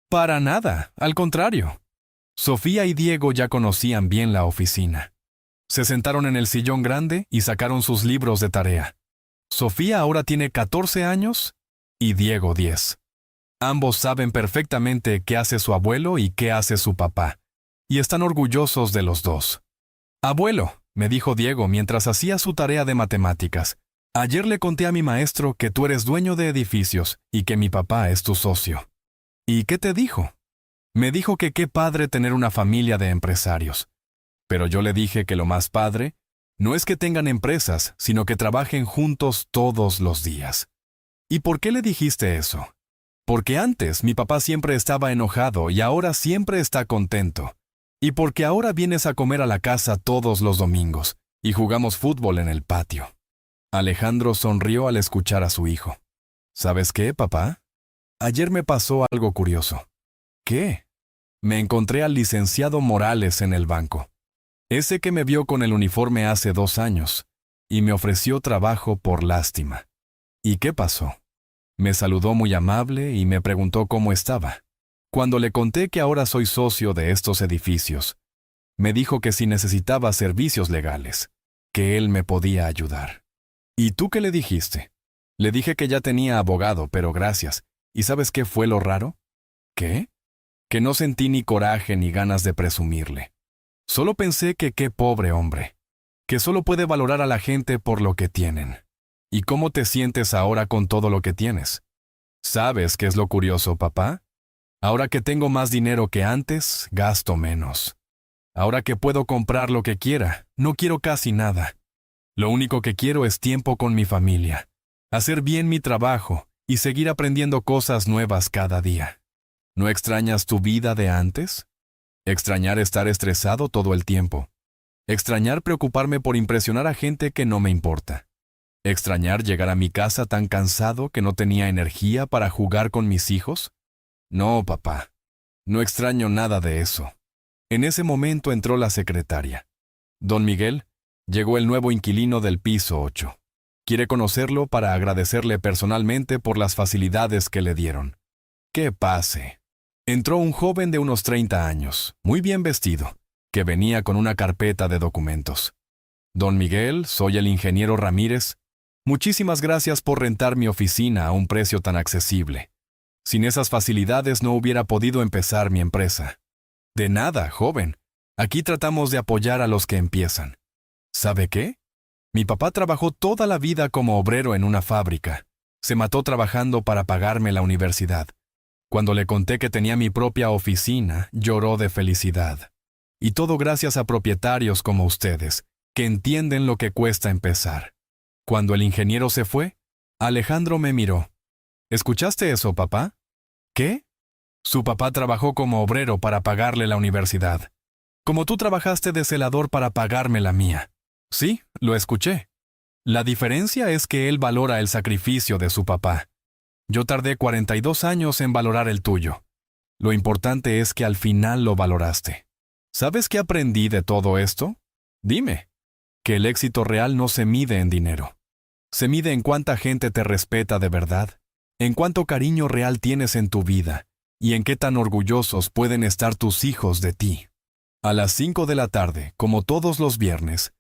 «Para nada, al contrario». Sofía y Diego ya conocían bien la oficina. Se sentaron en el sillón grande y sacaron sus libros de tarea. Sofía ahora tiene 14 años y Diego 10. Ambos saben perfectamente qué hace su abuelo y qué hace su papá, y están orgullosos de los dos. «Abuelo», me dijo Diego mientras hacía su tarea de matemáticas, «ayer le conté a mi maestro que tú eres dueño de edificios y que mi papá es tu socio». «¿Y qué te dijo?» Me dijo que qué padre tener una familia de empresarios. Pero yo le dije que lo más padre no es que tengan empresas, sino que trabajen juntos todos los días. ¿Y por qué le dijiste eso? Porque antes mi papá siempre estaba enojado y ahora siempre está contento. Y porque ahora vienes a comer a la casa todos los domingos y jugamos fútbol en el patio. Alejandro sonrió al escuchar a su hijo. ¿Sabes qué, papá? Ayer me pasó algo curioso. ¿Qué? Me encontré al licenciado Morales en el banco. Ese que me vio con el uniforme hace 2 años, y me ofreció trabajo por lástima. ¿Y qué pasó? Me saludó muy amable y me preguntó cómo estaba. Cuando le conté que ahora soy socio de estos edificios, me dijo que si necesitaba servicios legales, que él me podía ayudar. ¿Y tú qué le dijiste? Le dije que ya tenía abogado, pero gracias. ¿Y sabes qué fue lo raro? ¿Qué? Que no sentí ni coraje ni ganas de presumirle. Solo pensé que qué pobre hombre, que solo puede valorar a la gente por lo que tienen. ¿Y cómo te sientes ahora con todo lo que tienes? ¿Sabes qué es lo curioso, papá? Ahora que tengo más dinero que antes, gasto menos. Ahora que puedo comprar lo que quiera, no quiero casi nada. Lo único que quiero es tiempo con mi familia, hacer bien mi trabajo y seguir aprendiendo cosas nuevas cada día. ¿No extrañas tu vida de antes? Extrañar estar estresado todo el tiempo. Extrañar preocuparme por impresionar a gente que no me importa. Extrañar llegar a mi casa tan cansado que no tenía energía para jugar con mis hijos. No, papá. No extraño nada de eso. En ese momento entró la secretaria. Don Miguel, llegó el nuevo inquilino del piso 8. Quiere conocerlo para agradecerle personalmente por las facilidades que le dieron. ¡Que pase! Entró un joven de unos 30 años, muy bien vestido, que venía con una carpeta de documentos. Don Miguel, soy el ingeniero Ramírez. Muchísimas gracias por rentar mi oficina a un precio tan accesible. Sin esas facilidades no hubiera podido empezar mi empresa. De nada, joven. Aquí tratamos de apoyar a los que empiezan. ¿Sabe qué? Mi papá trabajó toda la vida como obrero en una fábrica. Se mató trabajando para pagarme la universidad. Cuando le conté que tenía mi propia oficina, lloró de felicidad. Y todo gracias a propietarios como ustedes, que entienden lo que cuesta empezar. Cuando el ingeniero se fue, Alejandro me miró. ¿Escuchaste eso, papá? ¿Qué? Su papá trabajó como obrero para pagarle la universidad. Como tú trabajaste de celador para pagarme la mía. Sí, lo escuché. La diferencia es que él valora el sacrificio de su papá. Yo tardé 42 años en valorar el tuyo. Lo importante es que al final lo valoraste. ¿Sabes qué aprendí de todo esto? Dime. Que el éxito real no se mide en dinero. Se mide en cuánta gente te respeta de verdad, en cuánto cariño real tienes en tu vida y en qué tan orgullosos pueden estar tus hijos de ti. A las 5 de la tarde, como todos los viernes,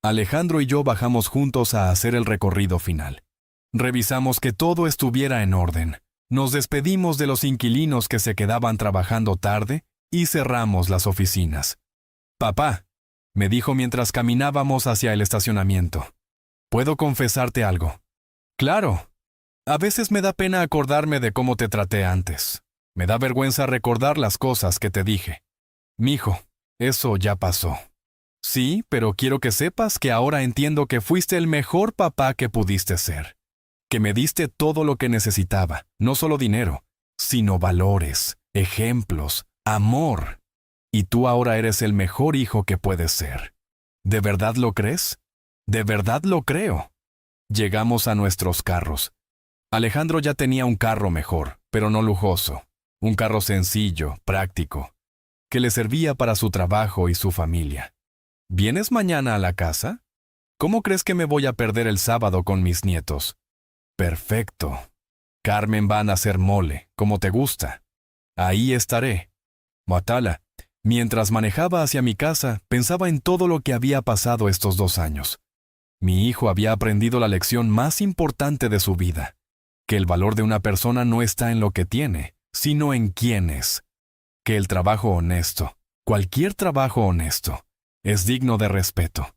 Alejandro y yo bajamos juntos a hacer el recorrido final. Revisamos que todo estuviera en orden. Nos despedimos de los inquilinos que se quedaban trabajando tarde y cerramos las oficinas. Papá, me dijo mientras caminábamos hacia el estacionamiento. ¿Puedo confesarte algo? Claro. A veces me da pena acordarme de cómo te traté antes. Me da vergüenza recordar las cosas que te dije. Mijo, eso ya pasó. Sí, pero quiero que sepas que ahora entiendo que fuiste el mejor papá que pudiste ser. Que me diste todo lo que necesitaba, no solo dinero, sino valores, ejemplos, amor. Y tú ahora eres el mejor hijo que puedes ser. ¿De verdad lo crees? De verdad lo creo. Llegamos a nuestros carros. Alejandro ya tenía un carro mejor, pero no lujoso. Un carro sencillo, práctico, que le servía para su trabajo y su familia. ¿Vienes mañana a la casa? ¿Cómo crees que me voy a perder el sábado con mis nietos? Perfecto. Carmen va a hacer mole, como te gusta. Ahí estaré. Matala, mientras manejaba hacia mi casa, pensaba en todo lo que había pasado estos 2 años. Mi hijo había aprendido la lección más importante de su vida, que el valor de una persona no está en lo que tiene, sino en quién es. Que el trabajo honesto, cualquier trabajo honesto, es digno de respeto.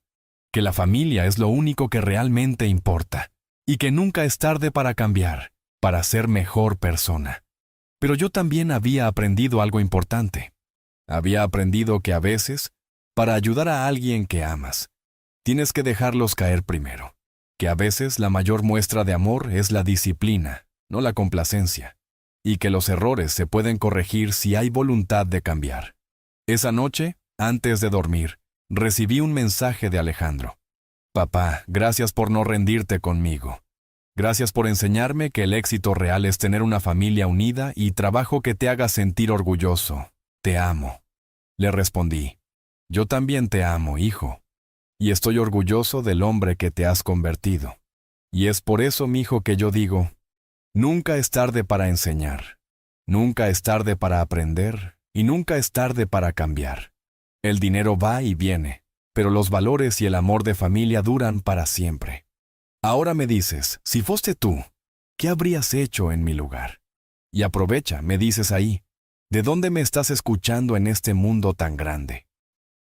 Que la familia es lo único que realmente importa, y que nunca es tarde para cambiar, para ser mejor persona. Pero yo también había aprendido algo importante. Había aprendido que a veces, para ayudar a alguien que amas, tienes que dejarlos caer primero. Que a veces la mayor muestra de amor es la disciplina, no la complacencia. Y que los errores se pueden corregir si hay voluntad de cambiar. Esa noche, antes de dormir, recibí un mensaje de Alejandro. Papá, gracias por no rendirte conmigo. Gracias por enseñarme que el éxito real es tener una familia unida y trabajo que te haga sentir orgulloso. Te amo. Le respondí. Yo también te amo, hijo. Y estoy orgulloso del hombre que te has convertido. Y es por eso, mijo, que yo digo, nunca es tarde para enseñar. Nunca es tarde para aprender. Y nunca es tarde para cambiar. El dinero va y viene, pero los valores y el amor de familia duran para siempre. Ahora me dices, si foste tú, ¿qué habrías hecho en mi lugar? Y aprovecha, me dices ahí, ¿de dónde me estás escuchando en este mundo tan grande?